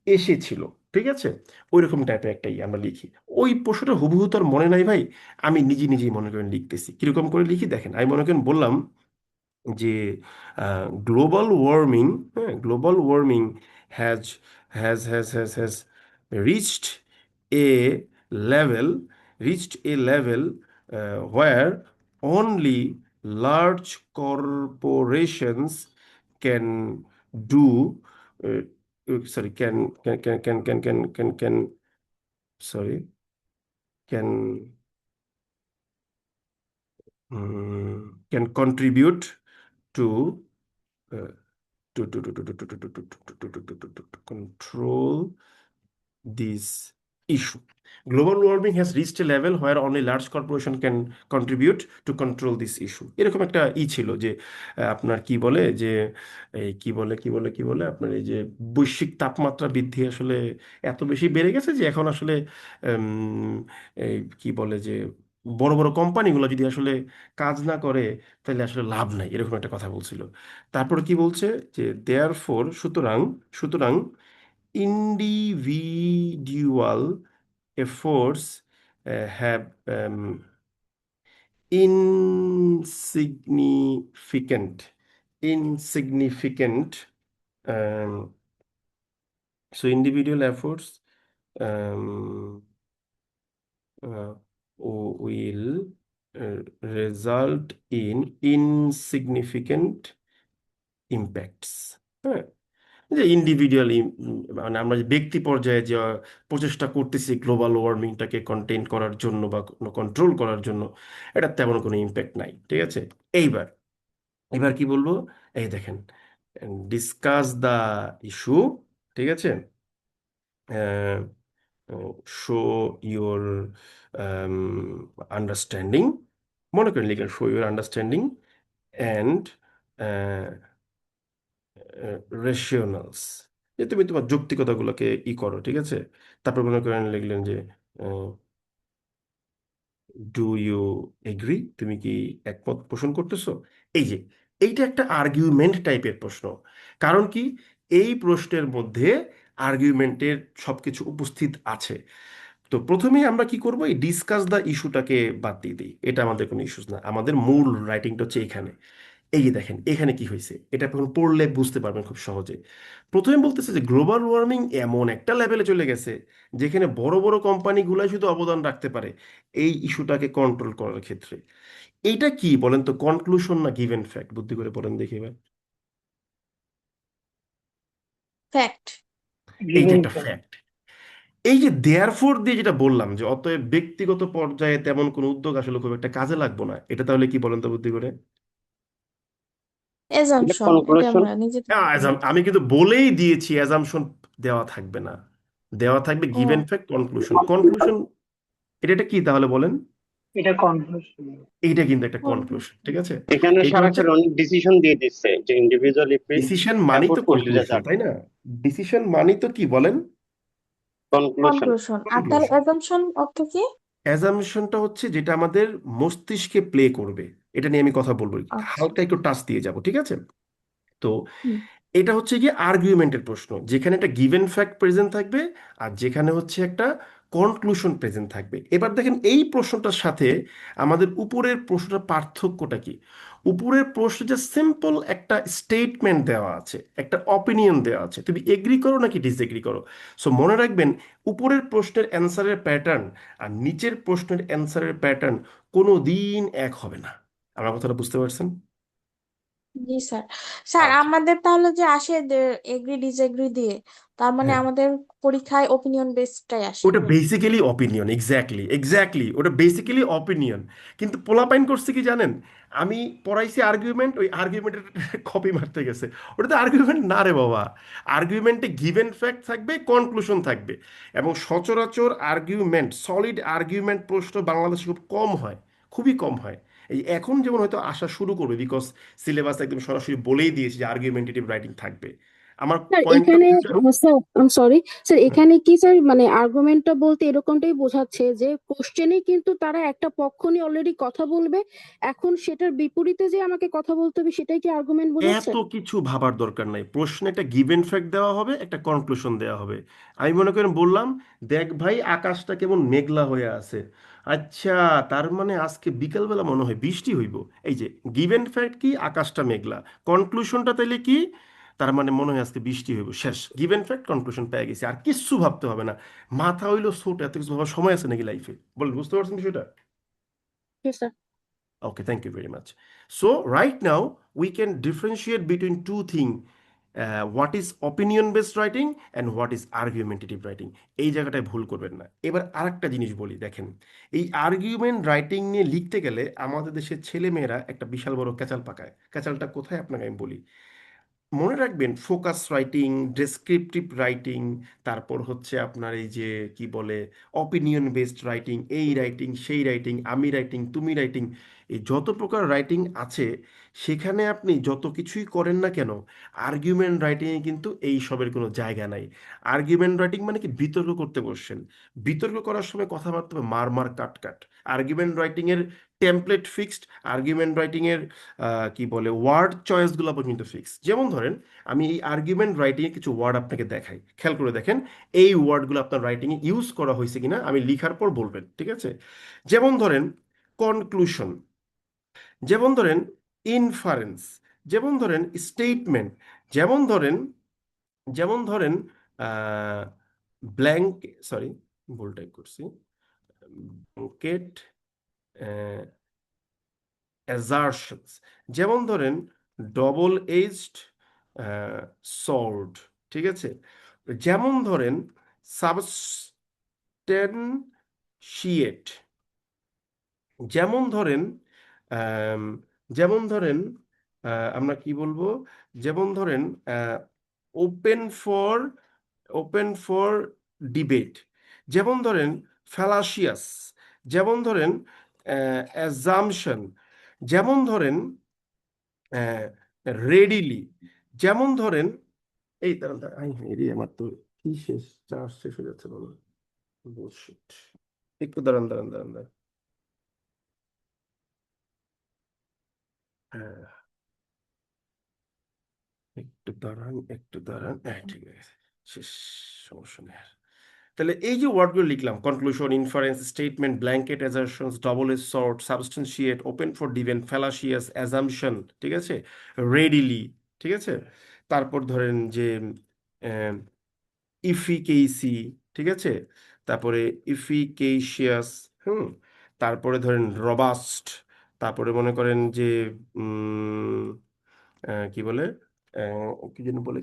এসেছিল। ঠিক আছে? ওই রকম টাইপের একটাই আমরা লিখি। ওই প্রশ্নটা হুবহু তো আর মনে নাই ভাই, আমি নিজে নিজেই মনে করেন লিখতেছি। কিরকম করে লিখি দেখেন, আমি মনে করেন বললাম যে গ্লোবাল ওয়ার্মিং, হ্যাঁ, global warming has has reached A level, reached A level where only large corporations can do, sorry, sorry, can can contribute to uh, to control this issue. Global warming has reached a level where only large corporation can contribute to control this issue. এরকম একটা ছিল যে আপনার কি বলে যে এই কি বলে আপনার এই যে বৈশ্বিক তাপমাত্রা বৃদ্ধি আসলে এত বেশি বেড়ে গেছে যে এখন আসলে উম, এই কি বলে যে বড় বড় কোম্পানিগুলো যদি আসলে কাজ না করে তাহলে আসলে লাভ নাই, এরকম একটা কথা বলছিল। তারপর কি বলছে যে দেয়ার ফোর, সুতরাং, সুতরাং individual efforts have insignificant um, So individual efforts um, will result in insignificant impacts. হ্যাঁ, যে ইন্ডিভিজুয়াল, মানে আমরা যে ব্যক্তি পর্যায়ে যে প্রচেষ্টা করতেছি গ্লোবাল ওয়ার্মিংটাকে কন্টেইন করার জন্য বা কন্ট্রোল করার জন্য, এটা তেমন কোনো ইম্প্যাক্ট নাই। ঠিক আছে, এইবার এবার কি বলবো, এই দেখেন, ডিসকাস দ্য ইস্যু। ঠিক আছে, শো ইউর আন্ডারস্ট্যান্ডিং, মনে করেন লিখেন শো ইউর আন্ডারস্ট্যান্ডিং অ্যান্ড রেশিওনালস, যে তুমি তোমার যৌক্তিকতাগুলোকে করো। ঠিক আছে, তারপর মনে করেন লিখলেন যে ডু ইউ এগ্রি, তুমি কি একমত পোষণ করতেছো। এই যে এইটা একটা আর্গুমেন্ট টাইপের প্রশ্ন, কারণ কি এই প্রশ্নের মধ্যে আর্গুমেন্টের সবকিছু উপস্থিত আছে। তো প্রথমেই আমরা কি করব, এই ডিসকাস দ্য ইস্যুটাকে বাদ দিয়ে দিই, এটা আমাদের কোনো ইস্যুস না, আমাদের মূল রাইটিংটা হচ্ছে এখানে। এই যে দেখেন এখানে কি হয়েছে, এটা এখন পড়লে বুঝতে পারবেন খুব সহজে। প্রথমে বলতেছে যে গ্লোবাল ওয়ার্মিং এমন একটা লেভেলে চলে গেছে যেখানে বড় বড় কোম্পানিগুলাই শুধু অবদান রাখতে পারে এই ইস্যুটাকে কন্ট্রোল করার ক্ষেত্রে। এইটা কি বলেন তো, কনক্লুশন না গিভেন ফ্যাক্ট? বুদ্ধি করে বলেন দেখি এবার। ফ্যাক্ট। এই যে গিভেন একটা ফ্যাক্ট। এই যে দেয়ারফোর দিয়ে যেটা বললাম যে অতএব ব্যক্তিগত পর্যায়ে তেমন কোনো উদ্যোগ আসলে খুব একটা কাজে লাগবে না, এটা তাহলে কি বলেন তো বুদ্ধি করে? এটা এজাম্পশন, এটা কনক্লুশন। আমরা নিজে থেকে বলি। আমি কিন্তু বলেই দিয়েছি অ্যাজাম্পশন দেওয়া থাকবে না, দেওয়া থাকবে ও গিভেন ফ্যাক্ট, কনক্লুশন। কনক্লুশন এটা কি তাহলে বলেন? এটা কনক্লুশন। এইটা কিন্তু একটা ও, কনক্লুশন। ঠিক আছে, এখানে এইটা হচ্ছে সরাসরি অনেক ডিসিশন দিয়ে দিচ্ছে যে ইন্ডিভিজুয়াল ইফিল ডিসিশন মানেই তো এফোর্ট উইল কনক্লুশন, রেজাল্ট। তাই না? ডিসিশন মানেই তো কি বলেন, কনক্লুশন। কনক্লুশন। আর তাহলে কনক্লুশন। অ্যাজাম্পশন অর্থ কি? অ্যাজাম্পশনটা হচ্ছে যেটা আমাদের মস্তিষ্কে প্লে করবে, এটা নিয়ে আমি কথা বলবো, আচ্ছা। হালকা একটু টাচ দিয়ে যাব। ঠিক আছে, তো হুম। এটা হচ্ছে গিয়ে আর্গুমেন্টের প্রশ্ন, যেখানে একটা গিভেন ফ্যাক্ট প্রেজেন্ট থাকবে আর যেখানে হচ্ছে একটা কনক্লুশন প্রেজেন্ট থাকবে। এবার দেখেন এই প্রশ্নটার সাথে আমাদের উপরের প্রশ্নটার পার্থক্যটা কি। উপরের প্রশ্নে যে সিম্পল একটা স্টেটমেন্ট দেওয়া আছে, একটা অপিনিয়ন দেওয়া আছে, তুমি এগ্রি করো নাকি ডিসএগ্রি করো। সো মনে রাখবেন, উপরের প্রশ্নের অ্যান্সারের প্যাটার্ন আর নিচের প্রশ্নের অ্যান্সারের প্যাটার্ন কোনো দিন এক হবে না। আমার কথাটা বুঝতে পারছেন? জি স্যার। স্যার আচ্ছা, আমাদের তাহলে যে আসে এগ্রি ডিসএগ্রি দিয়ে, তার মানে হ্যাঁ, আমাদের পরীক্ষায় ওপিনিয়ন বেসডটাই আসে। ওটা বেসিক্যালি অপিনিয়ন, এক্স্যাক্টলি এক্স্যাক্টলি, ওটা বেসিক্যালি অপিনিয়ন। কিন্তু পোলাপাইন করছে কি জানেন, আমি পড়াইছি আর্গুমেন্ট, ওই আর্গুমেন্টের কপি মারতে গেছে। ওটা তো আর্গুমেন্ট না রে বাবা, আর্গুমেন্টে গিভেন ফ্যাক্ট থাকবে, কনক্লুশন থাকবে। এবং সচরাচর আর্গুমেন্ট, সলিড আর্গুমেন্ট প্রশ্ন বাংলাদেশে খুব কম হয়, খুবই কম হয়। এই এখন যেমন হয়তো আসা শুরু করবে, বিকজ সিলেবাস একদম সরাসরি বলেই দিয়েছে যে আর্গুমেন্টেটিভ রাইটিং থাকবে। আমার স্যার পয়েন্ট অফ এখানে ভিউটা, স্যার সরি স্যার, এখানে কি স্যার মানে আর্গুমেন্টটা বলতে এরকমটাই বোঝাচ্ছে যে কোশ্চেনে কিন্তু তারা একটা পক্ষ নিয়ে অলরেডি কথা বলবে, এখন সেটার বিপরীতে যে আমাকে কথা বলতে হবে, সেটাই কি আর্গুমেন্ট বোঝাচ্ছে? এত কিছু ভাবার দরকার নাই, প্রশ্নে একটা গিভেন ফ্যাক্ট দেওয়া হবে, একটা কনক্লুশন দেওয়া হবে। আমি মনে করেন বললাম, দেখ ভাই আকাশটা কেমন মেঘলা হয়ে আছে, আচ্ছা তার মানে আজকে বিকেলবেলা মনে হয় বৃষ্টি হইব। এই যে গিভেন ফ্যাক্ট কি, আকাশটা মেঘলা, কনক্লুশনটা তাইলে কি, তার মানে মনে হয় আজকে বৃষ্টি হইব। শেষ, গিভেন ফ্যাক্ট কনক্লুশন পেয়ে গেছি, আর কিচ্ছু ভাবতে হবে না। মাথা হইলো ছোট, এত কিছু ভাবার সময় আছে নাকি লাইফে? বল, বুঝতে পারছেন বিষয়টা? Sir Okay, thank you very much. So right now we can differentiate between two things. What is opinion-based writing and what is argumentative writing. এই জায়গাটায় ভুল করবেন না। এবার আরেকটা জিনিস বলি, দেখেন এই আর্গুমেন্ট রাইটিং নিয়ে লিখতে গেলে আমাদের দেশের ছেলে মেয়েরা একটা বিশাল বড় ক্যাচাল পাকায়। ক্যাচালটা কোথায় আপনাকে আমি বলি। মনে রাখবেন, ফোকাস রাইটিং, ডেসক্রিপটিভ রাইটিং, তারপর হচ্ছে আপনার এই যে কি বলে অপিনিয়ন বেসড রাইটিং, এই রাইটিং সেই রাইটিং, আমি রাইটিং তুমি রাইটিং, এই যত প্রকার রাইটিং আছে, সেখানে আপনি যত কিছুই করেন না কেন, আর্গুমেন্ট রাইটিংয়ে কিন্তু এই সবের কোনো জায়গা নাই। আর্গুমেন্ট রাইটিং মানে কি, বিতর্ক করতে বসছেন, বিতর্ক করার সময় কথাবার্তা হবে মার মার কাট কাট। আর্গুমেন্ট রাইটিংয়ের টেমপ্লেট ফিক্সড, আর্গুমেন্ট রাইটিংয়ের কি বলে ওয়ার্ড চয়েসগুলো পর্যন্ত ফিক্স। যেমন ধরেন, আমি এই আর্গুমেন্ট রাইটিংয়ে কিছু ওয়ার্ড আপনাকে দেখাই, খেয়াল করে দেখেন এই ওয়ার্ডগুলো আপনার রাইটিংয়ে ইউজ করা হয়েছে কিনা, আমি লিখার পর বলবেন। ঠিক আছে, যেমন ধরেন কনক্লুশন, যেমন ধরেন ইনফারেন্স, যেমন ধরেন স্টেটমেন্ট, যেমন ধরেন যেমন ধরেন ব্ল্যাঙ্ক, সরি ভুল টাইপ করছি, ব্ল্যাঙ্কেট অ্যাজারশনস, যেমন ধরেন ডবল এজড সর্ড, ঠিক আছে, যেমন ধরেন সাবস্টেনশিয়েট, যেমন ধরেন আম, যেমন ধরেন আমরা কি বলবো, যেমন ধরেন open for open for debate, যেমন ধরেন ফ্যালাসিয়াস, যেমন ধরেন অ্যাজাম্পশন, যেমন ধরেন রেডিলি, যেমন ধরেন এই দাঁড়ান দাঁড়ান, আমার তো কি শেষ, চার্জ শেষ হয়ে যাচ্ছে বলো, বুলশিট, একটু দাঁড়ান দাঁড়ান দাঁড়ান দাঁড়ান, হ্যাঁ, একটু দাঁড়ান, হ্যাঁ ঠিক আছে, শেষ, সমস্যা নেই আর। তাহলে এই যে ওয়ার্ডগুলো লিখলাম, conclusion, inference, statement, blanket assertions, double edge sword, substantiate, open for debate, fallacious, assumption, ঠিক আছে, রেডিলি, ঠিক আছে, তারপর ধরেন যে ইফিকেইসি, ঠিক আছে, তারপরে ইফিকেশিয়াস, তারপরে ধরেন রবাস্ট, তারপরে মনে করেন যে উম, কি বলে, কি যেন বলে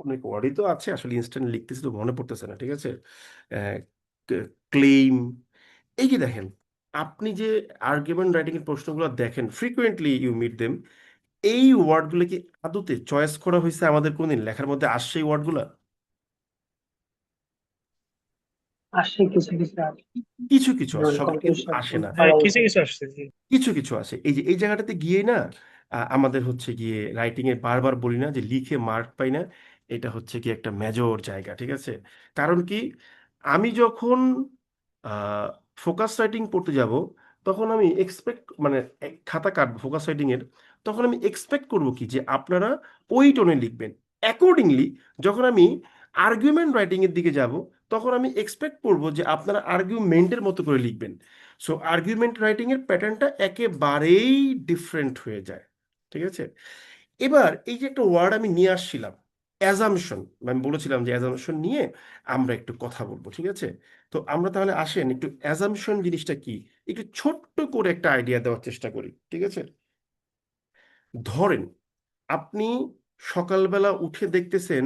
অনেক ওয়ার্ডই তো আছে, আসলে ইনস্ট্যান্ট লিখতেছি তো মনে পড়তেছে না, ঠিক আছে, ক্লেইম। এই যে দেখেন, আপনি যে আর্গুমেন্ট রাইটিং এর প্রশ্নগুলো দেখেন, ফ্রিকুয়েন্টলি ইউ মিট দেম, এই ওয়ার্ডগুলো কি আদতে চয়েস করা হয়েছে আমাদের কোনদিন লেখার মধ্যে আসছে এই ওয়ার্ডগুলো? আসে কিছু কিছু আছে, কিছু কিছু আসে, যেমন সব কিন্তু কনক্লুশন, আসে না, হ্যাঁ, কিছু কিছু আসছে জি। কিছু কিছু আসে। এই যে এই জায়গাটাতে গিয়ে না আমাদের হচ্ছে গিয়ে রাইটিং এ বারবার বলি না যে লিখে মার্ক পাই না, এটা হচ্ছে কি একটা মেজর জায়গা, ঠিক আছে। কারণ কি, আমি যখন ফোকাস রাইটিং পড়তে যাব, তখন আমি এক্সপেক্ট মানে খাতা কাটবো ফোকাস রাইটিং এর, তখন আমি এক্সপেক্ট করব কি যে আপনারা ওই টোনে লিখবেন। অ্যাকর্ডিংলি যখন আমি আর্গুমেন্ট রাইটিং এর দিকে যাব, তখন আমি এক্সপেক্ট করব যে আপনারা আর্গুমেন্টের মতো করে লিখবেন। সো আর্গুমেন্ট রাইটিং এর প্যাটার্নটা একেবারেই ডিফারেন্ট হয়ে যায়, ঠিক আছে। এবার এই যে একটা ওয়ার্ড আমি নিয়ে আসছিলাম, অ্যাজাম্পশন, আমি বলেছিলাম যে অ্যাজাম্পশন নিয়ে আমরা একটু কথা বলবো, ঠিক আছে। তো আমরা তাহলে আসেন একটু অ্যাজাম্পশন জিনিসটা কি একটু ছোট্ট করে একটা আইডিয়া দেওয়ার চেষ্টা করি, ঠিক আছে। ধরেন আপনি সকালবেলা উঠে দেখতেছেন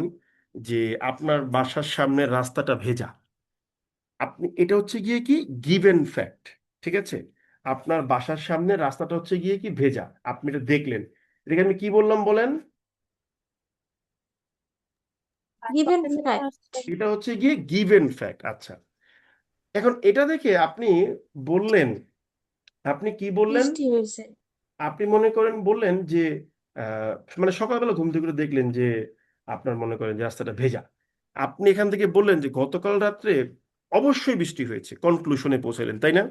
যে আপনার বাসার সামনের রাস্তাটা ভেজা, আপনি এটা হচ্ছে গিয়ে কি গিভেন ফ্যাক্ট, ঠিক আছে, আপনার বাসার সামনে রাস্তাটা হচ্ছে গিয়ে কি ভেজা, আপনি এটা দেখলেন, এটাকে আমি কি বললাম বলেন, Given fact. এটা হচ্ছে গিয়ে গিভেন ফ্যাক্ট। আচ্ছা, এখন এটা দেখে আপনি বললেন, আপনি কি বললেন, বৃষ্টি হয়েছে। আপনি মনে করেন বললেন যে আহ, মানে সকালবেলা ঘুম থেকে উঠে দেখলেন যে আপনার মনে করেন যে রাস্তাটা ভেজা, আপনি এখান থেকে বললেন যে গতকাল রাত্রে অবশ্যই বৃষ্টি হয়েছে, কনক্লুশনে পৌঁছাইলেন, তাই না?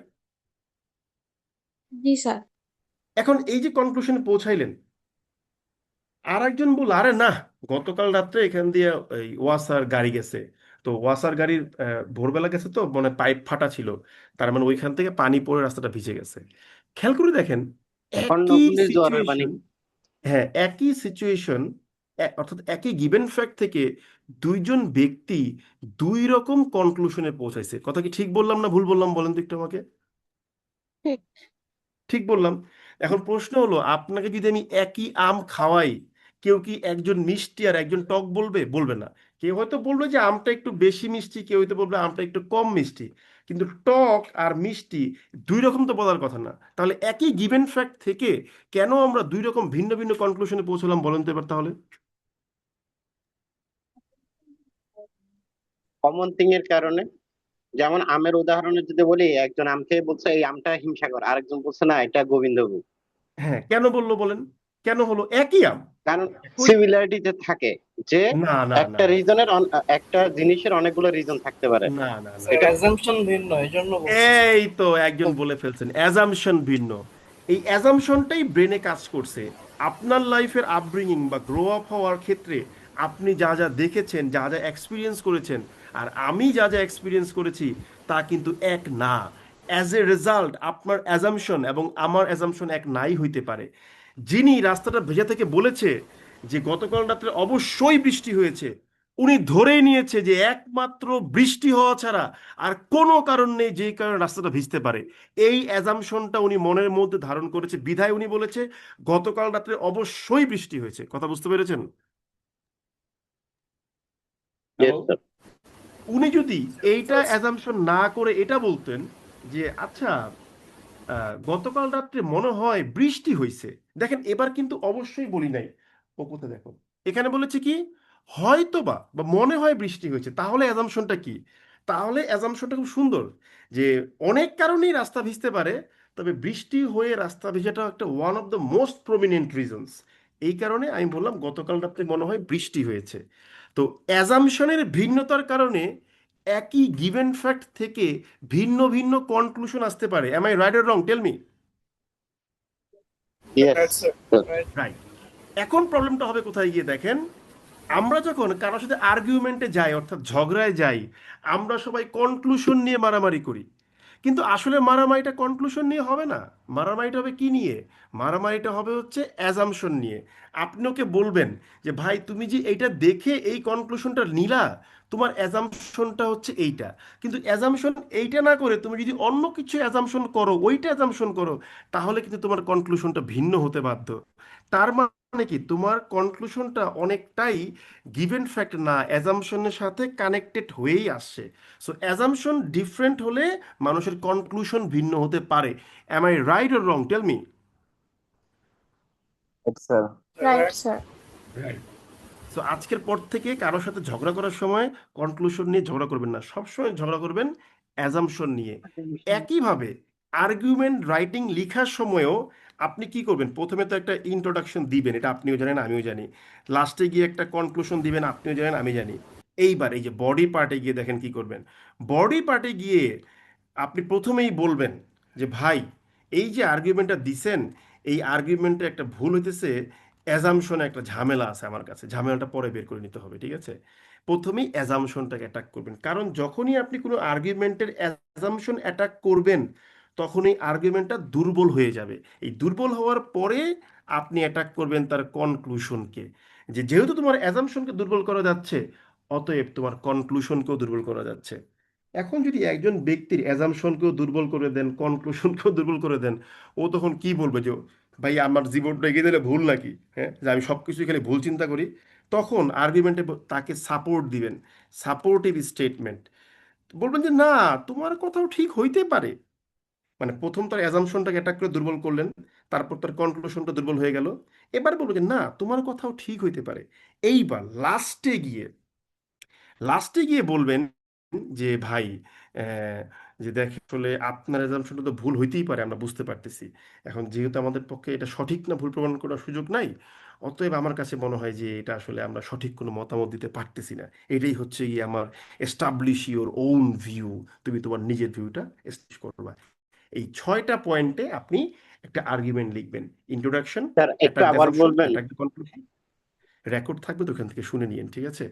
জি স্যার। এখন এই যে কনক্লুশনে পৌঁছাইলেন, আর একজন বলল আরে না, গতকাল রাত্রে এখান দিয়ে এই ওয়াসার গাড়ি গেছে, তো ওয়াসার গাড়ির ভোরবেলা গেছে তো মানে পাইপ ফাটা ছিল, তার মানে ওইখান থেকে পানি পড়ে রাস্তাটা ভিজে গেছে। খেয়াল করে দেখেন, একই কর্ণফুলী জোয়ারের পানি। সিচুয়েশন, হ্যাঁ একই সিচুয়েশন, অর্থাৎ একই গিভেন ফ্যাক্ট থেকে দুইজন ব্যক্তি দুই রকম কনক্লুশনে পৌঁছাইছে। কথা কি ঠিক বললাম না ভুল বললাম বলেন তো একটু আমাকে। ঠিক। ঠিক বললাম। এখন প্রশ্ন হলো, আপনাকে যদি আমি একই আম খাওয়াই, কেউ কি একজন মিষ্টি আর একজন টক বলবে? বলবে না। কেউ হয়তো বলবে যে আমটা একটু বেশি মিষ্টি, কেউ হয়তো বলবে আমটা একটু কম মিষ্টি, কিন্তু টক আর মিষ্টি দুই রকম তো বলার কথা না। তাহলে একই গিভেন ফ্যাক্ট থেকে কেন আমরা দুই রকম ভিন্ন ভিন্ন কনক্লুশনে পৌঁছলাম বলেন তো এবার তাহলে। কমন থিং এর কারণে। যেমন আমের উদাহরণে যদি বলি, একজন আম খেয়ে বলছে এই আমটা হিমসাগর, আরেকজন বলছে না এটা গোবিন্দভোগ। হ্যাঁ, কেন বললো বলেন, কেন হলো একই আম? কারণ ওই সিমিলারিটি যে থাকে, যে না না না একটা রিজনের একটা জিনিসের অনেকগুলো রিজন থাকতে পারে। না না না, এটা অ্যাজাম্পশন ভিন্ন এই জন্য বলছি। এই তো একজন বলে ফেলছেন, অ্যাজাম্পশন ভিন্ন। এই অ্যাজাম্পশনটাই ব্রেনে কাজ করছে। আপনার লাইফের আপব্রিঙ্গিং বা গ্রো আপ হওয়ার ক্ষেত্রে আপনি যা যা দেখেছেন, যা যা এক্সপিরিয়েন্স করেছেন, আর আমি যা যা এক্সপিরিয়েন্স করেছি, তা কিন্তু এক না। অ্যাজ এ রেজাল্ট আপনার অ্যাজাম্পশন এবং আমার অ্যাজাম্পশন এক নাই হইতে পারে। যিনি রাস্তাটা ভেজা থেকে বলেছে যে গতকাল রাত্রে অবশ্যই বৃষ্টি হয়েছে, উনি ধরেই নিয়েছে যে একমাত্র বৃষ্টি হওয়া ছাড়া আর কোনো কারণ নেই যেই কারণে রাস্তাটা ভিজতে পারে। এই অ্যাজাম্পশনটা উনি মনের মধ্যে ধারণ করেছে, বিধায় উনি বলেছে গতকাল রাত্রে অবশ্যই বৃষ্টি হয়েছে। কথা বুঝতে পেরেছেন? Yes hello. স্যার। উনি যদি এইটা অ্যাজাম্পশন না করে এটা বলতেন যে আচ্ছা গতকাল রাত্রে মনে হয় বৃষ্টি হয়েছে, দেখেন এবার কিন্তু অবশ্যই বলি নাই, ও কোথায় দেখো, এখানে বলেছে কি হয়তো বা বা মনে হয় বৃষ্টি হয়েছে। তাহলে অ্যাজাম্পশনটা কি? তাহলে অ্যাজাম্পশনটা খুব সুন্দর যে অনেক কারণেই রাস্তা ভিজতে পারে, তবে বৃষ্টি হয়ে রাস্তা ভিজাটা একটা one of the most prominent reasons. এই কারণে আমি বললাম গতকাল রাত্রে মনে হয় বৃষ্টি হয়েছে। তো অ্যাজাম্পশনের ভিন্নতার কারণে একই গিভেন ফ্যাক্ট থেকে ভিন্ন ভিন্ন কনক্লুশন আসতে পারে। Am I right or wrong? Tell me. Yes Right, sir. Sir. Right. Right. এখন প্রবলেমটা হবে কোথায় গিয়ে দেখেন, আমরা যখন কারোর সাথে আর্গুমেন্টে যাই অর্থাৎ ঝগড়ায় যাই, আমরা সবাই কনক্লুশন নিয়ে মারামারি করি, কিন্তু আসলে মারামারিটা কনক্লুশন নিয়ে হবে না। মারামারিটা হবে কি নিয়ে? মারামারিটা হবে হচ্ছে অ্যাজাম্পশন নিয়ে। আপনি ওকে বলবেন যে ভাই তুমি যে এইটা দেখে এই কনক্লুশনটা নিলা, তোমার অ্যাজাম্পশনটা হচ্ছে এইটা, কিন্তু অ্যাজাম্পশন এইটা না করে তুমি যদি অন্য কিছু অ্যাজাম্পশন করো, ওইটা অ্যাজাম্পশন করো, তাহলে কিন্তু তোমার কনক্লুশনটা ভিন্ন হতে বাধ্য। তার মানে কি তোমার কনক্লুশনটা অনেকটাই গিভেন ফ্যাক্ট না, অ্যাজাম্পশনের সাথে কানেক্টেড হয়েই আসছে। সো অ্যাজাম্পশন ডিফারেন্ট হলে মানুষের কনক্লুশন ভিন্ন হতে পারে। Am I right or wrong? Tell me. Right sir. Right. So আজকের পর থেকে কারোর সাথে ঝগড়া করার সময় কনক্লুশন নিয়ে ঝগড়া করবেন না, সবসময় ঝগড়া করবেন অ্যাজাম্পশন নিয়ে। একইভাবে আর্গুমেন্ট রাইটিং লেখার সময়ও আপনি কি করবেন, প্রথমে তো একটা ইন্ট্রোডাকশন দিবেন, এটা আপনিও জানেন আমিও জানি। লাস্টে গিয়ে একটা কনক্লুশন দিবেন, আপনিও জানেন আমি জানি। এইবার এই যে বডি পার্টে গিয়ে দেখেন কি করবেন। বডি পার্টে গিয়ে আপনি প্রথমেই বলবেন যে ভাই এই যে আর্গুমেন্টটা দিছেন, এই আর্গুমেন্টে একটা ভুল হইতেছে, অ্যাজাম্পশনে একটা ঝামেলা আছে, আমার কাছে ঝামেলাটা পরে বের করে নিতে হবে, ঠিক আছে? প্রথমেই অ্যাজাম্পশনটাকে অ্যাটাক করবেন, কারণ যখনই আপনি কোনো আর্গুমেন্টের অ্যাজাম্পশন অ্যাটাক করবেন তখন এই আর্গুমেন্টটা দুর্বল হয়ে যাবে। এই দুর্বল হওয়ার পরে আপনি অ্যাটাক করবেন তার কনক্লুশনকে, যে যেহেতু তোমার অ্যাজাম্পশনকে দুর্বল করা যাচ্ছে, অতএব তোমার কনক্লুশনকেও দুর্বল করা যাচ্ছে। এখন যদি একজন ব্যক্তির অ্যাজাম্পশনকেও দুর্বল করে দেন, কনক্লুশনকেও দুর্বল করে দেন, ও তখন কি বলবে যে ভাই আমার জীবনটা এগিয়ে দিলে ভুল নাকি, হ্যাঁ, যে আমি সব কিছুই খালি ভুল চিন্তা করি? তখন আর্গুমেন্টে তাকে সাপোর্ট দিবেন, সাপোর্টিভ স্টেটমেন্ট বলবেন যে না তোমার কথাও ঠিক হইতে পারে। মানে প্রথম তার অ্যাজাম্পশনটাকে অ্যাটাক করে দুর্বল করলেন, তারপর তার কনক্লুশনটা দুর্বল হয়ে গেল, এবার বলবো যে না তোমার কথাও ঠিক হইতে পারে। এইবার লাস্টে গিয়ে বলবেন যে ভাই আহ, যে দেখ আসলে আপনার অ্যাজাম্পশনটা তো ভুল হইতেই পারে, আমরা বুঝতে পারতেছি। এখন যেহেতু আমাদের পক্ষে এটা সঠিক না ভুল প্রমাণ করার সুযোগ নাই, অতএব আমার কাছে মনে হয় যে এটা আসলে আমরা সঠিক কোনো মতামত দিতে পারতেছি না। এটাই হচ্ছে গিয়ে আমার এস্টাবলিশ ইউর ওন ভিউ, তুমি তোমার নিজের ভিউটা এস্টাবলিশ করবা। এই 6টা পয়েন্টে আপনি একটা আর্গুমেন্ট লিখবেন। ইন্ট্রোডাকশন, স্যার একটু অ্যাটাক দ্য আবার অ্যাজাম্পশন, বলবেন? Attack the conclusion. রেকর্ড থাকবে তো, ওখান থেকে শুনে নিন, ঠিক আছে?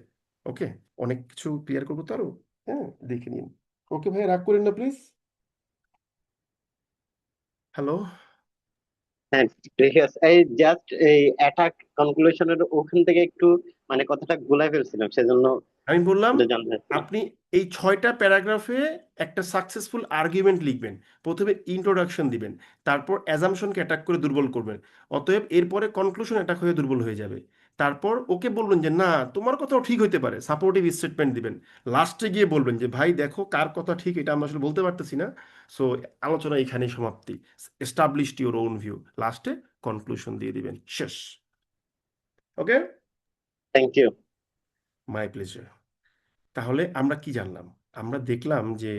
ওকে, অনেক কিছু ক্লিয়ার করবো তো আরো, হ্যাঁ দেখে নিন। ওকে ভাই, রাগ করেন না প্লিজ। হ্যালো। হ্যাঁ ঠিক আছে। এই জাস্ট এই অ্যাটাক কনক্লুশনের ওখান থেকে একটু মানে কথাটা গুলাই ফেলছিলাম, সেজন্য আমি বললাম একটু জানতে চাচ্ছিলাম। আপনি এই 6টা প্যারাগ্রাফে একটা সাকসেসফুল আর্গুমেন্ট লিখবেন। প্রথমে ইন্ট্রোডাকশন দিবেন, তারপর অ্যাজাম্পশনকে অ্যাটাক করে দুর্বল করবেন, অতএব এরপরে কনক্লুশন অ্যাটাক হয়ে দুর্বল হয়ে যাবে। তারপর ওকে বলবেন যে না তোমার কথাও ঠিক হইতে পারে, সাপোর্টিভ স্টেটমেন্ট দিবেন। লাস্টে গিয়ে বলবেন যে ভাই দেখো কার কথা ঠিক এটা আমরা আসলে বলতে পারতেছি না, সো আলোচনা এখানেই সমাপ্তি, এস্টাবলিশড ইউর ওন ভিউ, লাস্টে কনক্লুশন দিয়ে দিবেন, শেষ। ওকে, থ্যাংক ইউ। My pleasure. তাহলে আমরা কি জানলাম? আমরা দেখলাম যে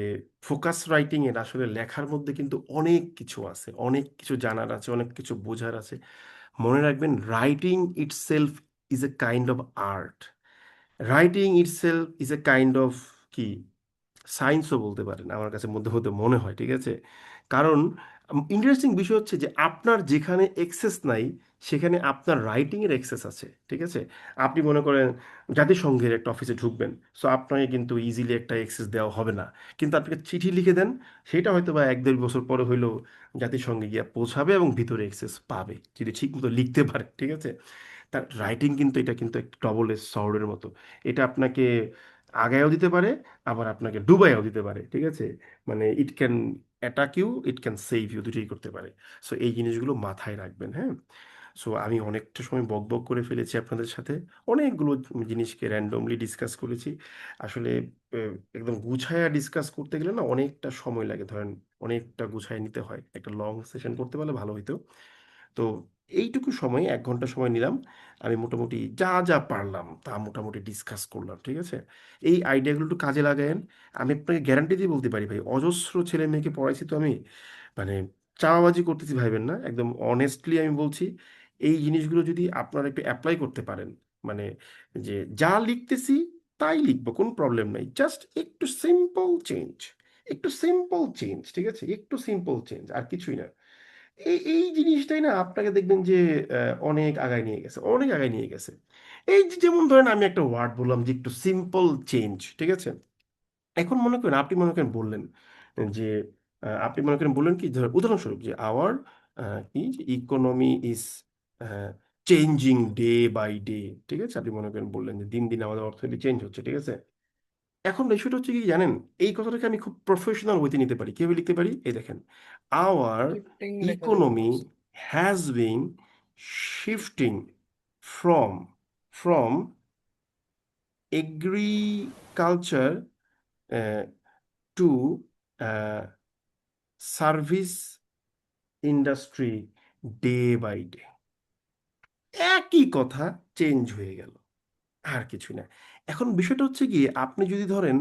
ফোকাস রাইটিং এর আসলে লেখার মধ্যে কিন্তু অনেক কিছু আছে, অনেক কিছু জানার আছে, অনেক কিছু বোঝার আছে। মনে রাখবেন writing itself is a kind of art, writing itself is a kind of কি সায়েন্সও বলতে পারেন, আমার কাছে মধ্যে মধ্যে মনে হয়, ঠিক আছে? কারণ ইন্টারেস্টিং বিষয় হচ্ছে যে আপনার যেখানে এক্সেস নাই সেখানে আপনার রাইটিং এর এক্সেস আছে, ঠিক আছে? আপনি মনে করেন জাতিসংঘের একটা অফিসে ঢুকবেন, সো আপনাকে কিন্তু ইজিলি একটা এক্সেস দেওয়া হবে না, কিন্তু আপনাকে চিঠি লিখে দেন, সেটা হয়তো বা 1-1.5 বছর পরে হইলেও জাতিসংঘে গিয়ে পৌঁছাবে এবং ভিতরে এক্সেস পাবে যদি ঠিক মতো লিখতে পারে, ঠিক আছে? তার রাইটিং কিন্তু এটা কিন্তু একটা ডবল এজ সর্ডের মতো। এটা আপনাকে আগায়ও দিতে পারে, আবার আপনাকে ডুবাইও দিতে পারে, ঠিক আছে? মানে it can attack you, it can save you, দুটোই করতে পারে। সো এই জিনিসগুলো মাথায় রাখবেন, হ্যাঁ। সো আমি অনেকটা সময় বক বক করে ফেলেছি আপনাদের সাথে, অনেকগুলো জিনিসকে র্যান্ডমলি ডিসকাস করেছি। আসলে একদম গুছায়া ডিসকাস করতে গেলে না অনেকটা সময় লাগে, ধরেন অনেকটা গুছায় নিতে হয়, একটা লং সেশন করতে পারলে ভালো হইতো। তো এইটুকু সময়, 1 ঘন্টা সময় নিলাম, আমি মোটামুটি যা যা পারলাম তা মোটামুটি ডিসকাস করলাম, ঠিক আছে? এই আইডিয়াগুলো একটু কাজে লাগায়েন। আমি আপনাকে গ্যারান্টি দিয়ে বলতে পারি ভাই, অজস্র ছেলে মেয়েকে পড়াইছি তো আমি, মানে চাওয়াবাজি করতেছি ভাইবেন না, একদম অনেস্টলি আমি বলছি। এই জিনিসগুলো যদি আপনারা একটু অ্যাপ্লাই করতে পারেন, মানে যে যা লিখতেছি তাই লিখবো, কোনো প্রবলেম নাই, জাস্ট একটু সিম্পল চেঞ্জ, একটু সিম্পল চেঞ্জ, ঠিক আছে? একটু সিম্পল চেঞ্জ, আর কিছুই না। এই জিনিসটাই না আপনাকে দেখবেন যে অনেক আগায় নিয়ে গেছে, অনেক আগায় নিয়ে গেছে। এই যে যেমন ধরেন আমি একটা ওয়ার্ড বললাম যে একটু সিম্পল চেঞ্জ, ঠিক আছে? এখন মনে করেন, আপনি মনে করেন বললেন যে আপনি মনে করেন বললেন কি, উদাহরণস্বরূপ যে our economy is changing day by day, ঠিক আছে? আপনি মনে করেন বললেন যে দিন দিন আমাদের অর্থনীতি চেঞ্জ হচ্ছে, ঠিক আছে? এখন বিষয়টা হচ্ছে কি জানেন, এই কথাটাকে আমি খুব প্রফেশনাল ওয়েতে নিতে পারি, কিভাবে লিখতে পারি, এই দেখেন, আওয়ার শিফটিং লেখা যেতে ইকোনমি বলছে। Has been shifting from from agriculture to service industry day by day. একই কথা, চেঞ্জ হয়ে গেল, আর কিছু না। এখন বিষয়টা হচ্ছে কি, আপনি যদি ধরেন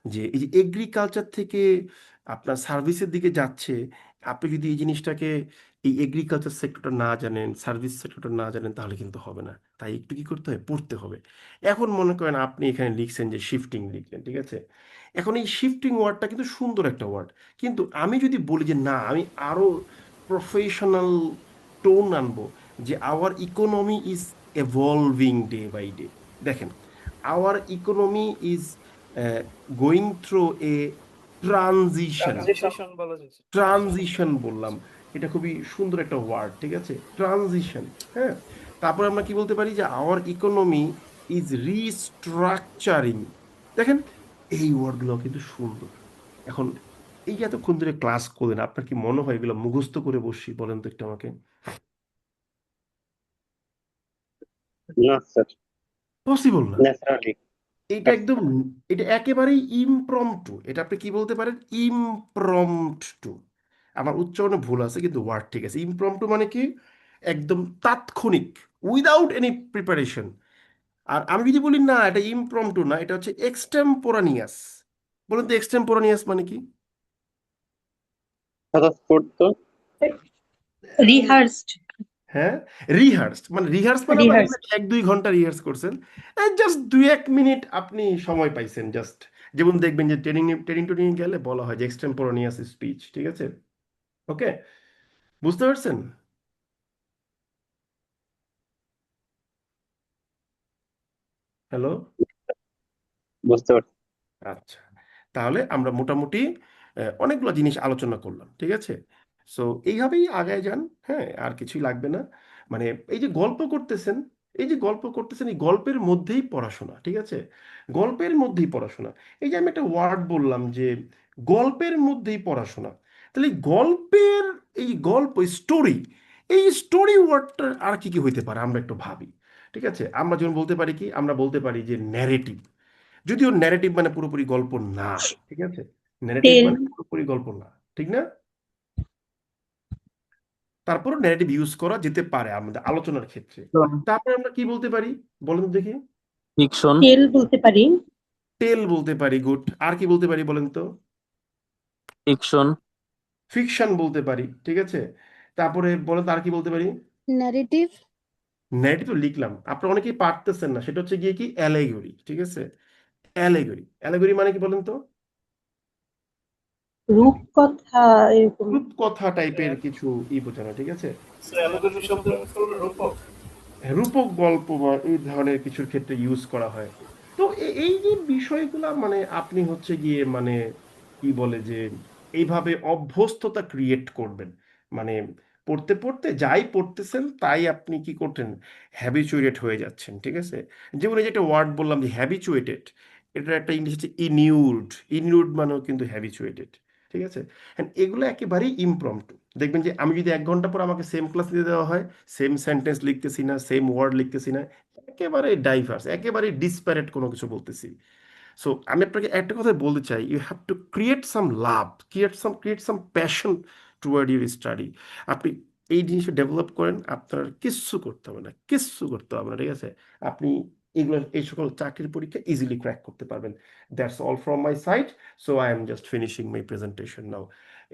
যে এই যে এগ্রিকালচার থেকে আপনার সার্ভিসের দিকে যাচ্ছে, আপনি যদি এই জিনিসটাকে, এই এগ্রিকালচার সেক্টরটা না জানেন, সার্ভিস সেক্টরটা না জানেন, তাহলে কিন্তু হবে না। তাই একটু কি করতে হয়, পড়তে হবে। এখন মনে করেন আপনি এখানে লিখছেন যে শিফটিং লিখলেন, ঠিক আছে? এখন এই শিফটিং ওয়ার্ডটা কিন্তু সুন্দর একটা ওয়ার্ড, কিন্তু আমি যদি বলি যে না, আমি আরো প্রফেশনাল টোন আনবো, যে our economy is evolving day by day. দেখেন, our economy is going through a transition. Transition বলা যাচ্ছে। ট্রানজিশন বললাম, এটা খুবই সুন্দর একটা ওয়ার্ড, ঠিক আছে? ট্রানজিশন, হ্যাঁ। তারপর আমরা কি বলতে পারি, যে আওয়ার ইকোনমি ইজ রিস্ট্রাকচারিং। দেখেন, এই ওয়ার্ডগুলো কিন্তু সুন্দর। এখন এই যে এতক্ষণ ধরে ক্লাস করলেন, আপনার কি মনে হয় এগুলো মুখস্থ করে বসি, বলেন তো একটু আমাকে? না স্যার, পসিবল না। ন্যাচারালি। এটা একদম, এটা একেবারেই ইমপ্রম্পটু। এটা আপনি কি বলতে পারেন, ইমপ্রম্পটু। আমার উচ্চারণে ভুল আছে, কিন্তু ওয়ার্ড ঠিক আছে। ইমপ্রম্পটু মানে কি, একদম তাৎক্ষণিক, উইদাউট এনি প্রিপারেশন। আর আমি যদি বলি না, এটা ইমপ্রম্পটু না, এটা হচ্ছে এক্সটেম্পোরানিয়াস। বলুন তো এক্সটেম্পোরানিয়াস মানে কি? স্বতঃস্ফূর্ত। রিহার্সড হ্যাঁ, রিহার্স মানে, রিহার্স মানে আবার রিহার্স 1-2 ঘন্টা রিহার্স করছেন, জাস্ট 2-1 মিনিট আপনি সময় পাইছেন জাস্ট। যেমন দেখবেন যে ট্রেনিং ট্রেনিং ট্রেনিং গেলে বলা হয় যে এক্সটেম্পোরানিয়াস স্পিচ, ঠিক আছে? ওকে, বুঝতে পারছেন? হ্যালো? বুঝতে পারছি। আচ্ছা, তাহলে আমরা মোটামুটি অনেকগুলো জিনিস আলোচনা করলাম, ঠিক আছে? সো এইভাবেই আগায় যান, হ্যাঁ, আর কিছুই লাগবে না। মানে এই যে গল্প করতেছেন, এই যে গল্প করতেছেন, এই গল্পের মধ্যেই পড়াশোনা, ঠিক আছে? গল্পের মধ্যেই পড়াশোনা। এই যে আমি একটা ওয়ার্ড বললাম যে গল্পের মধ্যেই পড়াশোনা, তাহলে এই গল্পের, এই গল্প স্টোরি, এই স্টোরি ওয়ার্ডটা আর কি কি হইতে পারে, আমরা একটু ভাবি, ঠিক আছে? আমরা যেমন বলতে পারি কি, আমরা বলতে পারি যে ন্যারেটিভ, যদিও ন্যারেটিভ মানে পুরোপুরি গল্প না, ঠিক আছে? ন্যারেটিভ টেল মানে পুরোপুরি গল্প না, ঠিক না? তারপর ন্যারেটিভ ইউজ করা যেতে পারে আমাদের আলোচনার ক্ষেত্রে। তারপর আমরা কি বলতে পারি, বলেন তো দেখি? ফিকশন, টেল বলতে পারি টেল বলতে পারি, গুড। আর কি বলতে পারি বলেন তো? ফিকশন, ফিকশন বলতে পারি, ঠিক আছে? তারপরে বলেন তো আর কি বলতে পারি? ন্যারেটিভ। ন্যারেটিভ তো লিখলাম, আপনারা অনেকেই পারতেছেন না, সেটা হচ্ছে গিয়ে কি, অ্যালেগরি, ঠিক আছে? অ্যালেগরি, অ্যালেগরি মানে কি বলেন তো? রূপকথা এরকম রূপকথা টাইপের কিছু বোঝানো, ঠিক আছে? অ্যালগরি শব্দের অর্থ হলো রূপক। রূপক গল্প বা এই ধরনের কিছুর ক্ষেত্রে ইউজ করা হয়। তো এই যে বিষয়গুলা, মানে আপনি হচ্ছে গিয়ে, মানে কি বলে যে, এইভাবে অভ্যস্ততা ক্রিয়েট করবেন, মানে পড়তে পড়তে যাই পড়তেছেন তাই আপনি কি করতেন, হ্যাবিচুয়েটেড হয়ে যাচ্ছেন, ঠিক আছে? যেমন এই যে একটা ওয়ার্ড বললাম যে হ্যাবিচুয়েটেড, এটা একটা ইংলিশ হচ্ছে ইনিউড। ইনিউড মানেও কিন্তু হ্যাবিচুয়েটেড, ঠিক আছে? And এগুলো একেবারেই ইমপ্রম্পটু। দেখবেন যে আমি যদি 1 ঘন্টা পর আমাকে সেম ক্লাস নিতে দেওয়া হয়, সেম সেন্টেন্স লিখতেছি না, সেম ওয়ার্ড লিখতেছি না, একেবারে ডাইভার্স, একেবারে ডিসপ্যারেট কোনো কিছু বলতেছি। সো আমি আপনাকে একটা কথা বলতে চাই, you have to create some love, create some passion toward your study. আপনি এই জিনিসটা ডেভেলপ করেন, আপনার কিচ্ছু করতে হবে না, কিচ্ছু করতে হবে না, ঠিক আছে? আপনি এগুলো, এই সকল চাকরির পরীক্ষা ইজিলি ক্র্যাক করতে পারবেন। That's all from my side. So I am just finishing my presentation now.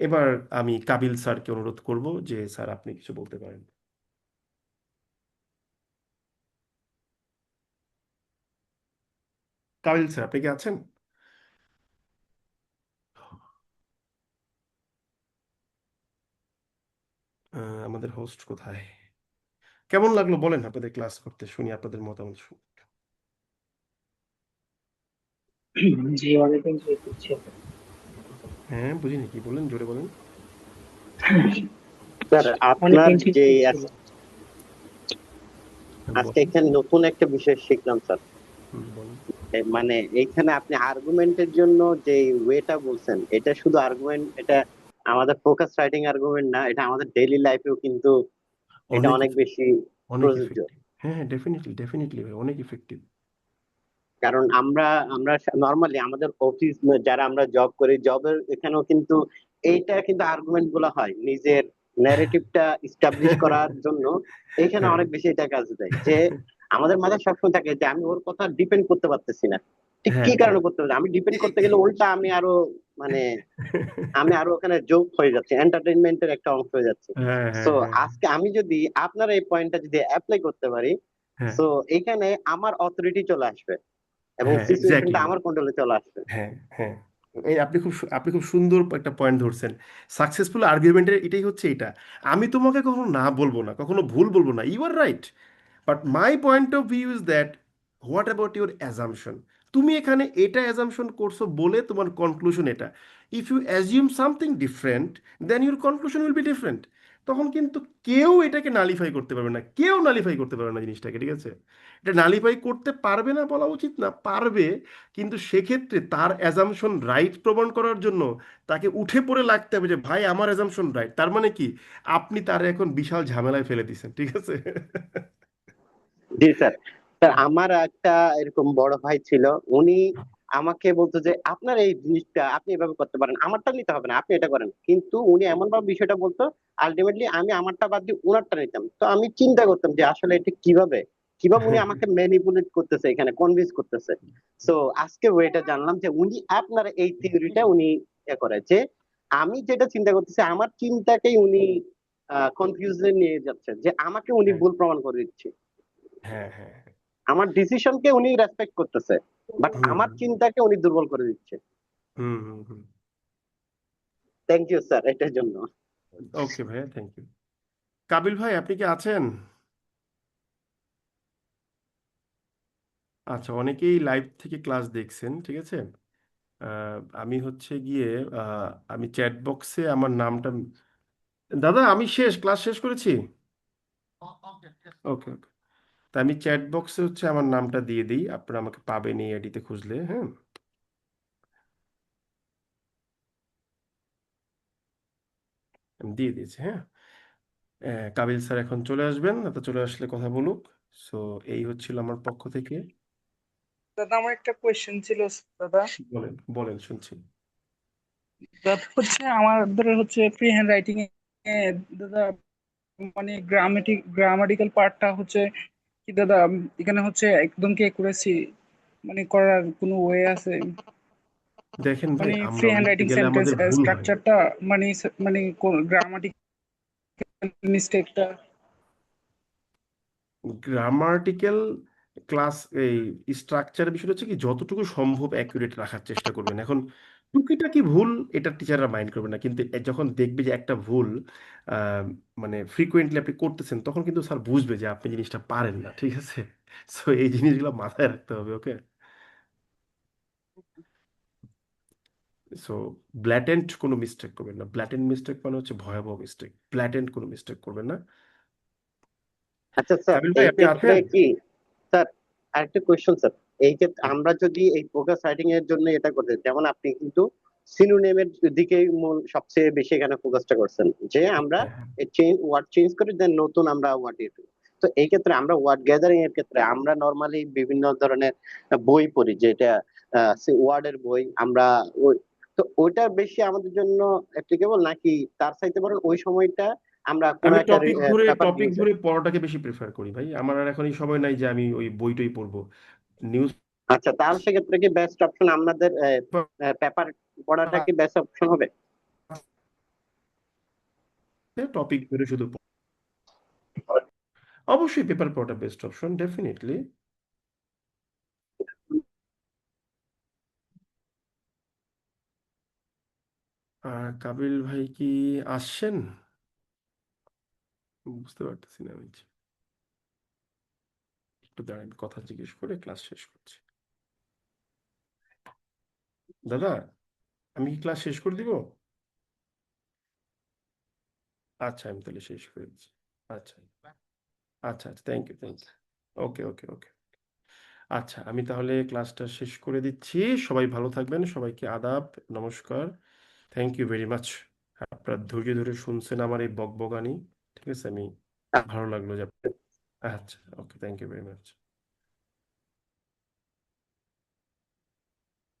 এবার আমি কাবিল স্যারকে অনুরোধ করব যে স্যার আপনি কিছু বলতে পারেন। কাবিল স্যার, আপনি কি আছেন? আমাদের হোস্ট কোথায়? কেমন লাগলো বলেন, আপনাদের ক্লাস করতে, শুনি আপনাদের মতামত শুনি। জি, অনেক এনজয় করছি। হ্যাঁ, বুঝিনি, কি বলেন, জোরে বলেন। স্যার অনেক আপনার এনজয় যে করছিল। আজকে বলেন। এখানে নতুন একটা বিষয় শিখলাম স্যার। বলেন। মানে এইখানে আপনি আর্গুমেন্টের জন্য যে ওয়েটা বলছেন, এটা শুধু আর্গুমেন্ট, এটা আমাদের ফোকাস রাইটিং আর্গুমেন্ট না, এটা আমাদের ডেইলি লাইফেও কিন্তু এটা অনেক অনেক বেশি অনেক প্রযোজ্য। ইফেক্টিভ। হ্যাঁ হ্যাঁ, ডেফিনেটলি ডেফিনেটলি ভাই, অনেক ইফেক্টিভ। কারণ আমরা আমরা নর্মালি আমাদের অফিস, যারা আমরা জব করি, জবের এখানেও কিন্তু এইটা কিন্তু আর্গুমেন্ট গুলো হয় নিজের ন্যারেটিভটা ইস্টাবলিশ করার জন্য। এইখানে হ্যাঁ অনেক বেশি এটা কাজে দেয় যে আমাদের মাথায় সবসময় থাকে যে আমি ওর কথা ডিপেন্ড করতে পারতেছি না। ঠিক হ্যাঁ কি কারণে করতে পারছি, আমি ডিপেন্ড করতে গেলে উল্টা আমি আরো মানে আমি আরো ওখানে যোগ হয়ে যাচ্ছি, এন্টারটেইনমেন্টের একটা অংশ হয়ে যাচ্ছে। হ্যাঁ সো হ্যাঁ হ্যাঁ আজকে আমি যদি আপনার এই পয়েন্টটা যদি অ্যাপ্লাই করতে পারি, হ্যাঁ সো এখানে আমার অথরিটি চলে আসবে এবং হ্যাঁ, সিচুয়েশনটা এক্স্যাক্টলি। আমার কন্ট্রোলে চলে আসবে। হ্যাঁ হ্যাঁ, এই আপনি খুব সুন্দর একটা পয়েন্ট ধরছেন। সাকসেসফুল আর্গুমেন্টের এটাই হচ্ছে এটা, আমি তোমাকে কখনো না বলবো না, কখনো ভুল বলবো না, you are right, but my point of view is that, what about your assumption? তুমি এখানে এটা অ্যাজামশন করছো বলে তোমার কনক্লুশন এটা। If you assume something different, then your conclusion will be different. তখন কিন্তু কেউ এটাকে নালিফাই করতে পারবে না, কেউ নালিফাই করতে পারবে না জিনিসটাকে, ঠিক আছে? এটা নালিফাই করতে পারবে না বলা উচিত না, পারবে, কিন্তু সেক্ষেত্রে তার অ্যাজামশন রাইট প্রমাণ করার জন্য তাকে উঠে পড়ে লাগতে হবে যে ভাই আমার অ্যাজামশন রাইট। তার মানে কি, আপনি তার এখন বিশাল ঝামেলায় ফেলে দিছেন, ঠিক আছে? জি স্যার। স্যার আমার একটা এরকম বড় ভাই ছিল, উনি আমাকে বলতো যে আপনার এই জিনিসটা আপনি এভাবে করতে পারেন, আমারটা নিতে হবে না, আপনি এটা করেন। কিন্তু উনি এমন ভাবে বিষয়টা বলতো, আলটিমেটলি আমি আমারটা বাদ দিয়ে উনারটা নিতাম। তো আমি চিন্তা করতাম যে আসলে এটা কিভাবে কিভাবে উনি আমাকে ম্যানিপুলেট করতেছে, এখানে কনভিন্স করতেছে। তো আজকে ওইটা জানলাম যে উনি আপনার এই থিওরিটা উনি করে যে আমি যেটা চিন্তা করতেছি আমার চিন্তাকেই উনি কনফিউজে নিয়ে যাচ্ছে, যে আমাকে উনি হ্যাঁ ভুল প্রমাণ করে দিচ্ছে। হ্যাঁ হ্যাঁ। আমার ডিসিশনকে উনি রেসপেক্ট করতেছে, বাট হুম আমার চিন্তাকে উনি দুর্বল করে দিচ্ছে। হুম হুম হুম। থ্যাংক ইউ স্যার এটার জন্য। ওকে ভাইয়া, থ্যাংক ইউ। কাবিল ভাই, আপনি কি আছেন? আচ্ছা, অনেকেই লাইভ থেকে ক্লাস দেখছেন, ঠিক আছে? আমি হচ্ছে গিয়ে, আমি চ্যাট বক্সে আমার নামটা, দাদা আমি ক্লাস শেষ করেছি। ওকে ওকে। তা আমি চ্যাট বক্সে হচ্ছে আমার নামটা দিয়ে দিই, আপনারা আমাকে পাবেন এই আইডিতে খুঁজলে, হ্যাঁ? আমি দিয়ে দিয়েছি, হ্যাঁ। কাবিল স্যার এখন চলে আসবেন, তো চলে আসলে কথা বলুক। সো এই হচ্ছিল আমার পক্ষ থেকে। দাদা আমার একটা কোয়েশ্চেন ছিল দাদা। বলেন বলেন, শুনছি। দাদা হচ্ছে আমাদের হচ্ছে ফ্রি হ্যান্ড রাইটিং এ দাদা, মানে গ্রামাটিক্যাল পার্টটা হচ্ছে কি দাদা, এখানে হচ্ছে একদম কি একুরেসি মানে করার কোনো ওয়ে আছে? দেখেন ভাই, মানে ফ্রি আমরা হ্যান্ড লিখতে রাইটিং গেলে সেন্টেন্স আমাদের ভুল হয়। স্ট্রাকচারটা মানে মানে গ্রামাটিক্যাল মিস্টেকটা। গ্রামাটিক্যাল ক্লাস, এই স্ট্রাকচারের বিষয়টা হচ্ছে কি, যতটুকু সম্ভব অ্যাকুরেট রাখার চেষ্টা করবেন। এখন টুকিটাকি ভুল এটা টিচাররা মাইন্ড করবে না, কিন্তু যখন দেখবে যে একটা ভুল আহ, মানে ফ্রিকোয়েন্টলি আপনি করতেছেন, তখন কিন্তু স্যার বুঝবে যে আপনি জিনিসটা পারেন না, ঠিক আছে? সো এই জিনিসগুলো মাথায় রাখতে হবে, ওকে? সো ব্ল্যাটেন্ট কোনো মিস্টেক করবেন না। ব্ল্যাটেন্ট মিস্টেক মানে হচ্ছে ভয়াবহ মিস্টেক। ব্ল্যাটেন্ট কোনো মিস্টেক করবেন না। আচ্ছা স্যার, কাবিল ভাই এই আপনি ক্ষেত্রে আছেন? কি স্যার, আরেকটা কোয়েশ্চেন স্যার, এই ক্ষেত্রে আমরা যদি এই ফোকাস রাইটিং এর জন্য এটা করতে, যেমন আপনি কিন্তু সিনোনিমের দিকে মূল সবচেয়ে বেশি এখানে ফোকাসটা করছেন, যে আমরা হ্যাঁ, হ্যাঁ। চেঞ্জ ওয়ার্ড চেঞ্জ করে দেন নতুন আমরা ওয়ার্ড ইয়ে করি। তো এই ক্ষেত্রে আমরা ওয়ার্ড গ্যাদারিং এর ক্ষেত্রে আমরা নর্মালি বিভিন্ন ধরনের বই পড়ি, যেটা ওয়ার্ডের বই আমরা ওই, তো ওইটা বেশি আমাদের জন্য অ্যাপ্লিকেবল, নাকি তার চাইতে বরং ওই সময়টা আমরা কোনো আমি একটা পেপার টপিক নিউজ? ধরে পড়াটাকে বেশি প্রেফার করি ভাই। আমার আর এখন এই সময় নাই যে আমি ওই বইটই পড়বো। নিউজ আচ্ছা, তাহলে সেক্ষেত্রে কি বেস্ট অপশন আমাদের পেপার পড়াটা কি বেস্ট অপশন হবে? টপিক ধরে শুধু অবশ্যই পেপার পড়াটা বেস্ট অপশন, ডেফিনেটলি। আর কাবিল ভাই কি আসছেন? বুঝতে পারতেছি না আমি। একটু দাঁড়ান, কথা জিজ্ঞেস করে ক্লাস শেষ করছি। দাদা, আমি কি ক্লাস শেষ করে দিব? আচ্ছা, আমি তাহলে শেষ করে দিচ্ছি। আচ্ছা আচ্ছা আচ্ছা, থ্যাংক ইউ, থ্যাংক ইউ। ওকে ওকে ওকে। আচ্ছা, আমি তাহলে ক্লাসটা শেষ করে দিচ্ছি। সবাই ভালো থাকবেন, সবাইকে আদাব, নমস্কার। Thank you very much. আপনারা ধৈর্য ধরে শুনছেন আমার এই বকবকানি। ঠিক আছে, আমি ভালো লাগলো যে আচ্ছা, ওকে, থ্যাংক ইউ ভেরি মাচ।